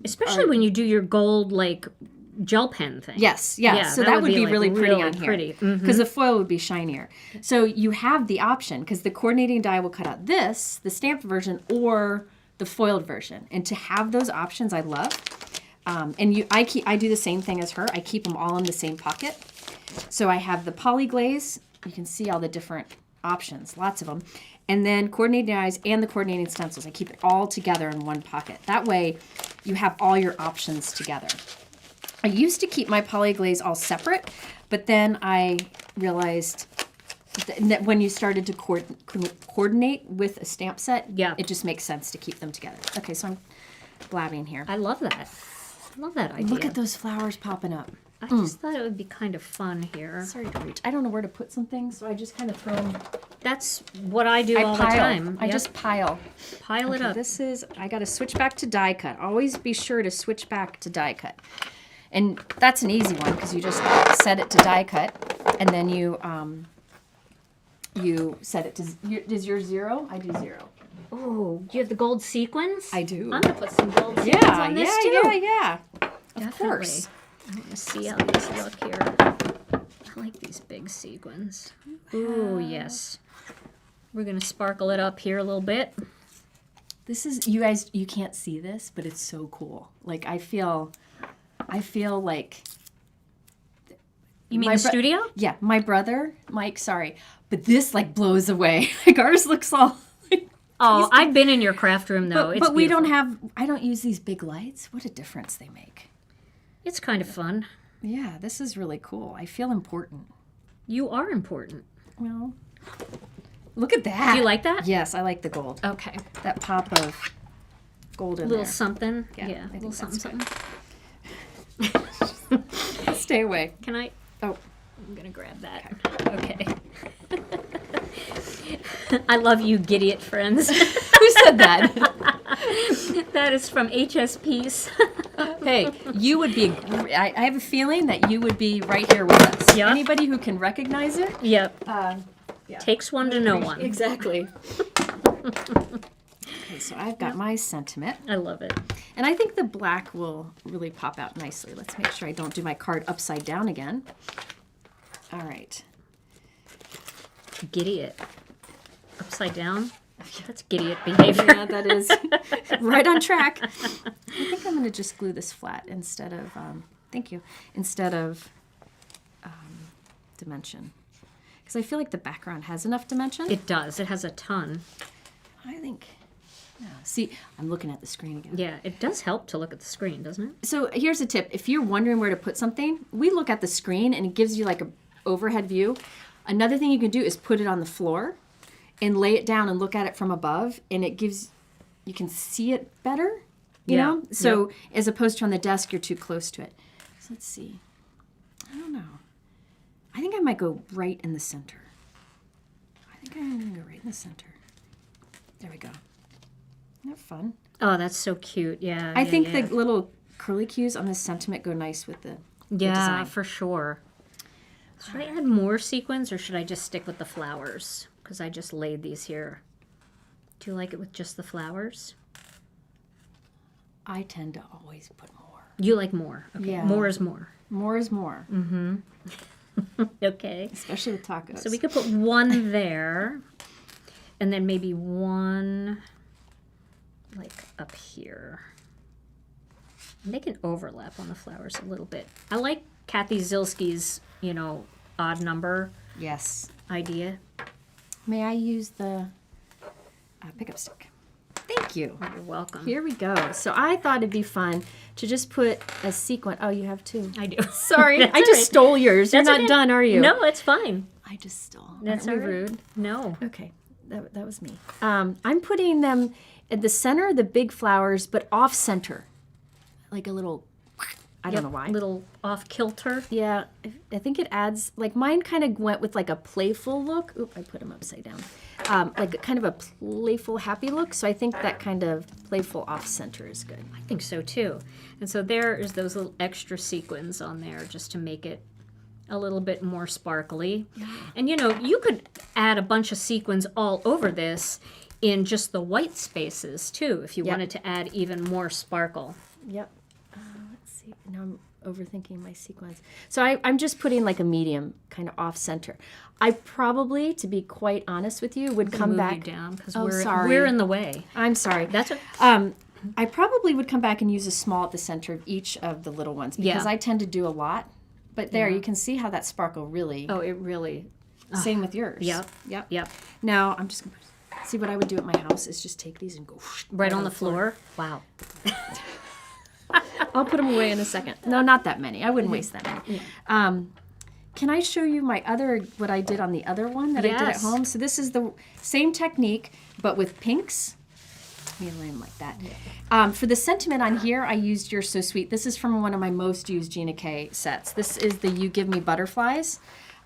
Especially when you do your gold, like, gel pen thing. yes, yeah. Yeah, So that would be like, really pretty on pretty. here because the foil would be shinier. So you have the option because the coordinating die will cut out this, the stamped version, or the foiled version. And to have those options, I love. And I do the same thing as her. I keep them all in the same pocket. So I have the poly glaze. You can see all the different options, lots of them. And then coordinating dies and the coordinating stencils. I keep it all together in one pocket. That way you have all your options together. I used to keep my poly glaze all separate, but then I realized that when you started to coordinate with a stamp set, Yeah. it just makes sense to keep them together. Okay, so I'm blabbing here. I love that. I love that idea. Look at those flowers popping up. I just thought it would be kind of fun here. Sorry to reach. I don't know where to put some things, so I just kind of throw them. That's what I do all the time. I Yep. just pile. pile it Okay, up. I got to switch back to die cut. Always be sure to switch back to die cut. And that's an easy one because you just set it to die cut, and then you set it to, is yours 0? I do 0. Oh, do you have the gold sequins? I do. I'm going to put some gold sequins on this too. Yeah. Of Definitely. course. I want to see how these look here. I like these big sequins. Ooh, yes. We're going to sparkle it up here a little bit. This is, you guys, you can't see this, but it's so cool. Like, I feel like... You mean the studio? Yeah, my brother, Mike, sorry. But this, like, blows away. Like, ours looks all... Oh, I've been in your craft room though. It's But we beautiful. don't have, I don't use these big lights. What a difference they make. It's kind of fun. Yeah, this is really cool. I feel important. You are important. Well, look at that. Do you like that? Yes, I like the gold. Okay. That pop of gold in Little there. something. Yeah, Yeah, I a little think something, that's something. Stay away. Can I? Oh, I'm going to grab that. Okay. I love you, Gideot friends. who said that? That is from HSPs. Hey, you would be, I have a feeling that you would be right here with us. Yeah. Anybody who can recognize it. Yep. Yeah. Takes one to know one. Exactly. Okay, so I've got my sentiment. I love it. And I think the black will really pop out nicely. Let's make sure I don't do my card upside down again. All right. Gideot. Upside down? That's Gideot behavior. Yeah, that is right on track. I think I'm going to just glue this flat instead of, thank you, instead of dimension. Because I feel like the background has enough dimension. It does. It has a ton. I think, yeah. See, I'm looking at the screen again. Yeah, it does help to look at the screen, doesn't it? So here's a tip. If you're wondering where to put something, we look at the screen and it gives you like a overhead view. Another thing you can do is put it on the floor and lay it down and look at it from above, and it gives, you can see it better, you Yeah. know? So as opposed to on the desk, you're too close to it. So let's see. I don't know. I think I might go right in the center. I think I'm going to go right in the center. There we go. Isn't that fun? Oh, that's so cute. Yeah. I yeah, think yeah. the little curly cues on this sentiment go nice with the Yeah, design. for sure. Should I add more sequins or should I just stick with the flowers? Because I just laid these here. Do you like it with just the flowers? I tend to always put more. You like more. Okay. Yeah. More is more. More is more, Okay. especially with tacos. So we could put one there. And then maybe one like up here. And they can overlap on the flowers a little bit. I like Kathy Zilski's, odd number Yes. idea. May I use the pickup stick? Thank you. You're welcome. Here we go. So I thought it'd be fun to just put a sequin. Oh, you have two. I do. Sorry, That's I all just right. stole yours. You're That's not okay. done, are you? No, it's fine. I just stole. That's Aren't not we rude. No. Okay, that was me. I'm putting them at the center of the big flowers, but off center, like a little. I don't know why. Little off kilter. Yeah, I think it adds, like mine kind of went with like a playful look. Oop, I put them upside down. Like kind of a playful, happy look. So I think that kind of playful off center is good. I think so too. And so there is those little extra sequins on there just to make it a little bit more sparkly. And you know, you could add a bunch of sequins all over this in just the white spaces too, if you wanted to add even more sparkle. Yep. Let's see. Now I'm overthinking my sequence. So I'm just putting like a medium kind of off center. I probably, to be quite honest with you, would come Move back. you down because sorry. we're in the way. I'm sorry. That's what. I probably would come back and use a small at the center of each of the little ones because I tend to do a lot. But there, you can see how that sparkle really. Oh, it really. Same with yours. Yep. Yep. Yep. Now I'm just gonna see what I would do at my house is just take these and go Right on the floor. Wow. I'll put them away in a second. No, not that many. I wouldn't waste that many. Can I show you what I did on the other one that I did at home? So this is the same technique, but with pinks. Let me lay them like that. For the sentiment on here, I used You're So Sweet. This is from one of my most used Gina K sets. This is the You Give Me Butterflies.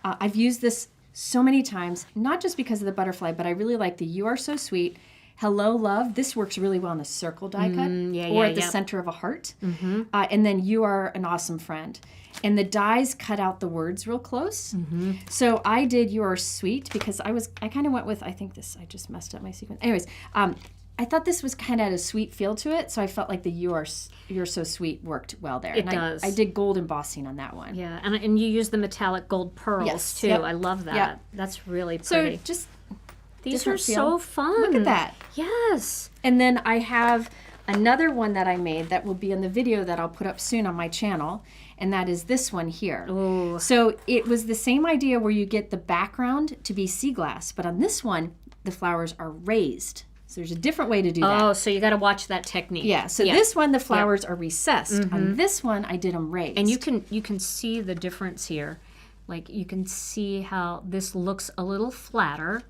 I've used this so many times, not just because of the butterfly, but I really like the You Are So Sweet. Hello, Love. This works really well in a circle die cut or at the center of a heart. And then You Are an Awesome Friend. And the dies cut out the words real close. So I did You Are Sweet because I kind of went with, I think I just messed up my sequence. Anyways, I thought this was kind of had a sweet feel to it, so I felt like the You're So Sweet worked well there. It does. I did gold embossing on that one. Yeah, and you use the metallic gold pearls too. Yep. I love that. Yep. That's really So pretty. just These are different feel. so fun. Look at that. Yes. And then I have another one that I made that will be in the video that I'll put up soon on my channel, and that is this one here. Ooh. So it was the same idea where you get the background to be sea glass, but on this one, the flowers are raised. So there's a different way to do that. Oh, so you got to watch that technique. Yeah, so this one, the flowers are recessed. On this one, I did them raised. And you can see the difference here. Like you can see how this looks a little flatter,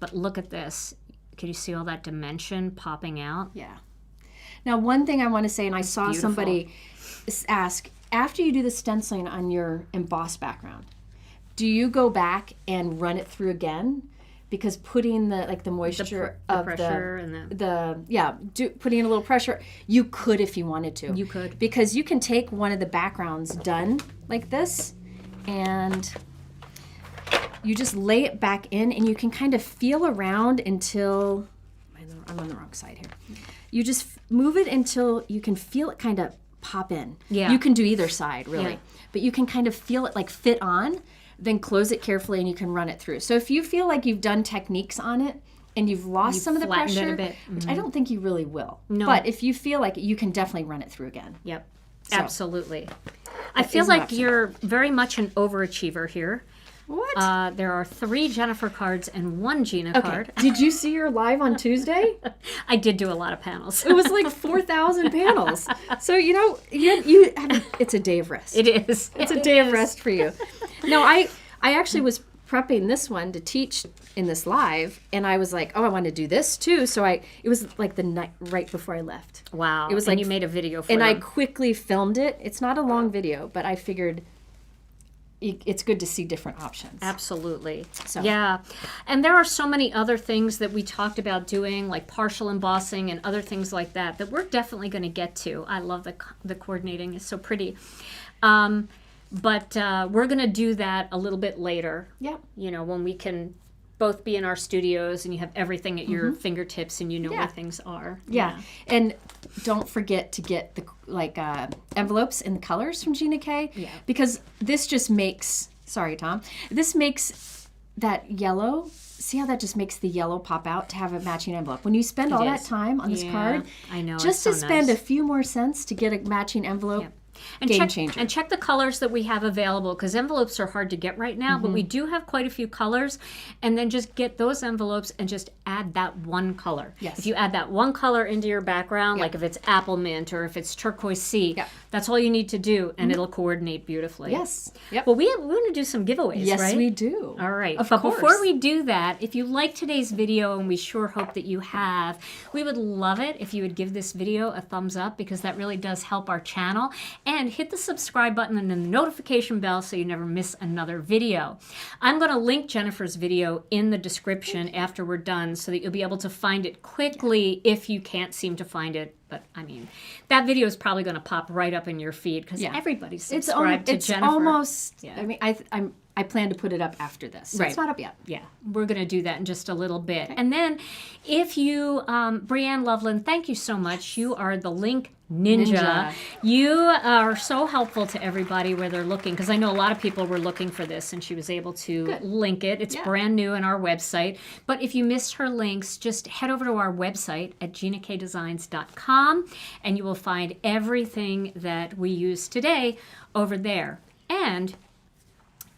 but look at this. Can you see all that dimension popping out? Yeah. Now, one thing I want to say, and I saw beautiful. somebody ask, after you do the stenciling on your embossed background, do you go back and run it through again? Because putting the moisture The of pressure and putting in a little pressure, you could if you wanted to. You could. Because you can take one of the backgrounds done like this, and you just lay it back in, and you can kind of feel around until, I'm on the wrong side here. You just move it until you can feel it kind of pop in. Yeah. You can do either side, really. Yeah. But you can kind of feel it like fit on, then close it carefully and you can run it through. So if you feel like you've done techniques on it and you've lost some of the flattened it pressure, a bit. which I don't think you really will. No. But if you feel like it, you can definitely run it through again. Yep. So, Absolutely. I that feel is an like option. you're very much an overachiever here. What? There are 3 Jennifer cards and 1 Gina Okay. card. Did you see her live on Tuesday? I did do a lot of panels. It was like 4,000 panels. So, you have, it's a day of rest. It is. It's a day of rest for you. No, I actually was prepping this one to teach in this live, and I was like, oh, I want to do this too. So it was like the night right before I left. Wow. It was and like you made a video for and them. I quickly filmed it. It's not a long video, but I figured it's good to see different options. Absolutely. So. Yeah. And there are so many other things that we talked about doing, like partial embossing and other things like that we're definitely going to get to. I love the coordinating. It's so pretty. But we're going to do that a little bit later. Yep. When we can both be in our studios and you have everything at your fingertips and you know where things are. Yeah. And don't forget to get the envelopes in the colors from Gina K. Yeah. Because this just makes, sorry, Tom, this makes that yellow, see how that just makes the yellow pop out to have a matching envelope. When you spend all that time on this card, I know, just it's to so spend nice. a few more cents to get a matching envelope, And game changer. And check the colors that we have available, because envelopes are hard to get right now, but we do have quite a few colors. And then just get those envelopes and just add that one color. Yes. If you add that one color into your background, like if it's apple mint or if it's turquoise sea, that's all you need to do, and it'll coordinate beautifully. Yes. Yep. Well, we want to do some giveaways, Yes, right? we do. All right. Of But course. before we do that, if you like today's video, and we sure hope that you have, we would love it if you would give this video a thumbs up, because that really does help our channel. And hit the subscribe button and the notification bell so you never miss another video. I'm going to link Jennifer's video in the description after we're done so that you'll be able to find it quickly if you can't seem to find it But I mean, that video is probably going to pop right up in your feed because everybody's subscribed to Jennifer. It's almost. I mean, I plan to put it up after this. So it's not up yet. Yeah, we're going to do that in just a little bit. Okay. And then if you, Brianne Loveland, thank you so much. You are the link ninja. You are so helpful to everybody where they're looking, because I know a lot of people were looking for this and she was able to link it. It's brand new on our website. But if you missed her links, just head over to our website at ginakdesigns.com and you will find everything that we use today over there. And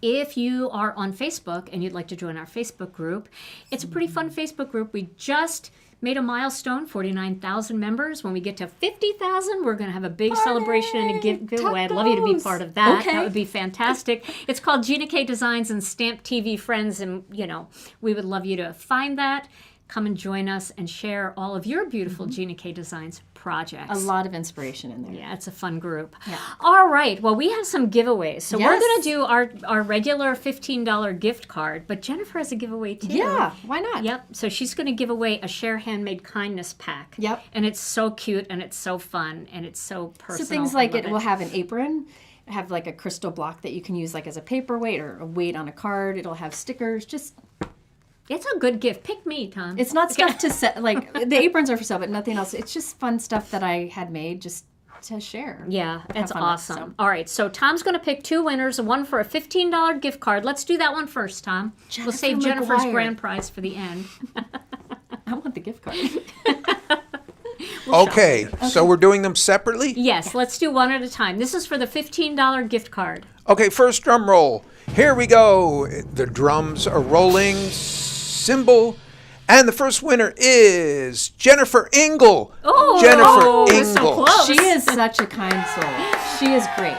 if you are on Facebook and you'd like to join our Facebook group, it's a pretty fun Facebook group. We just made a milestone, 49,000 members. When we get to 50,000, we're going to have a big celebration and a giveaway. I'd love you to be part of that. Okay. That would be fantastic. It's called Gina K Designs and Stamp TV Friends, and we would love you to find that. Come and join us and share all of your beautiful Gina K Designs projects. A lot of inspiration in there. Yeah, it's a fun group. Yeah. All right, well, we have some giveaways. So we're going to do our regular $15 gift card, but Jennifer has a giveaway too. Yeah, why not? Yep, so she's going to give away a Share Handmade Kindness pack. Yep. And it's so cute and it's so fun and it's so personal. So things like it will have an apron, have like a crystal block that you can use like as a paperweight or a weight on a card. It'll have stickers, It's a good gift. Pick me, Tom. It's not stuff to sell. Like, the aprons are for sale, but nothing else. It's just fun stuff that I had made just to share. Yeah, that's awesome. All right, so Tom's going to pick two winners, one for a $15 gift card. Let's do that one first, Tom. We'll save Jennifer's grand prize for the end. I want the gift card. Okay, so we're doing them separately? Yes, let's do one at a time. This is for the $15 gift card. Okay, first drum roll. Here we go. The drums are rolling. Symbol, and the first winner is Jennifer Ingle. Oh, Jennifer Ingle. So close. She is such a kind soul. She is great.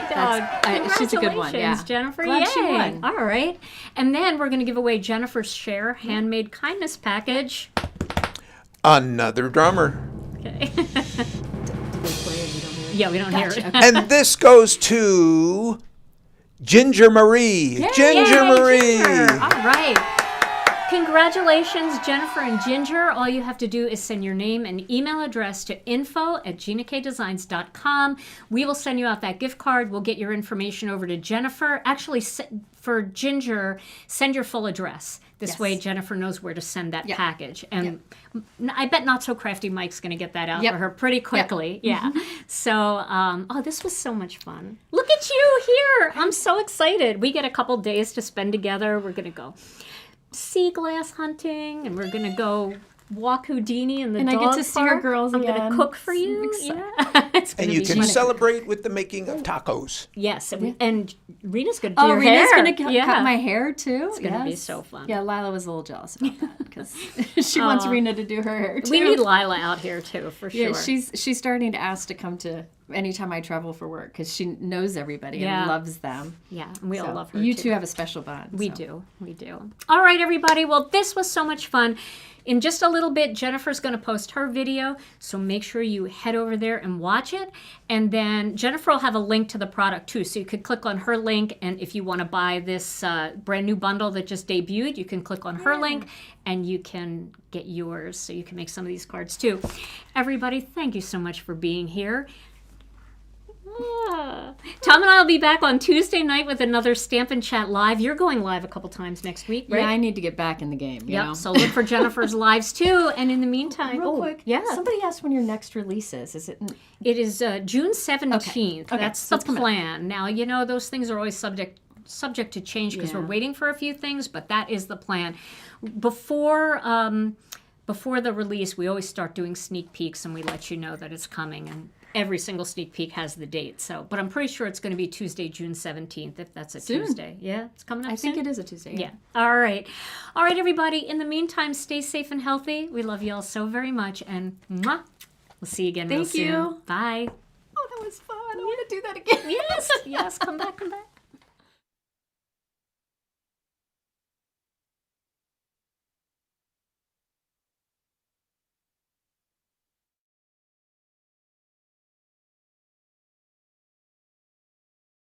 She's a good one. Yeah, Jennifer. Glad Yay. she won. All right, and then we're going to give away Jennifer's Share Handmade Kindness package. Another drummer. Okay. Do they play and we don't hear it? Yeah, we don't hear it. And this goes to Ginger Marie. Yay. Ginger Marie. Ginger. All right. Congratulations, Jennifer and Ginger. All you have to do is send your name and email address to info@ginakdesigns.com. We will send you out that gift card. We'll get your information over to Jennifer. Actually, for Ginger, send your full address. This way, Jennifer knows where to send that package. And I bet Not So Crafty Mike's going to get that out for her pretty quickly. Yeah. So, this was so much fun. Look at you here. I'm so excited. We get a couple days to spend together. We're going to go sea glass hunting, and we're gonna go walk Houdini in the dog park. And I get to see our girls again. I'm gonna cook for you. Yeah, it's gonna and you be can fun. Celebrate with the making of tacos. Yes, and Rita's gonna do your Rita's hair. gonna cut my hair too. It's gonna be so fun. Yeah, Lila was a little jealous about that because she wants Rena to do her hair too. We need Lila out here too, for sure. Yeah, she's starting to ask to come to anytime I travel for work because she knows everybody and loves them. Yeah, and we all love her. You two have a special bond. We do. All right, everybody. Well, this was so much fun. In just a little bit, Jennifer's going to post her video, so make sure you head over there and watch it. And then Jennifer will have a link to the product too, so you could click on her link, and if you want to buy this brand new bundle that just debuted, you can click on her link and you can get yours, so you can make some of these cards too. Everybody, thank you so much for being here. Tom and I will be back on Tuesday night with another Stamp and Chat Live. You're going live a couple times next week, right? Yeah, I need to get back in the game. You know? So look for Jennifer's lives too. And in the meantime, real quick, somebody asked when your next release is. Is it? It is June 17th. Okay. That's the plan. Now, those things are always subject to change because we're waiting for a few things, but that is the plan. Before the release, we always start doing sneak peeks and we let you know that it's coming, and every single sneak peek has the date. So, but I'm pretty sure it's going to be Tuesday, June 17th, if that's a Tuesday. Yeah, it's coming up soon. I think it is a Tuesday. Yeah. All right, everybody. In the meantime, stay safe and healthy. We love you all so very much, and we'll see you again real soon. Thank you. Bye. Oh, that was fun. I want to do that again. Yes. Come back.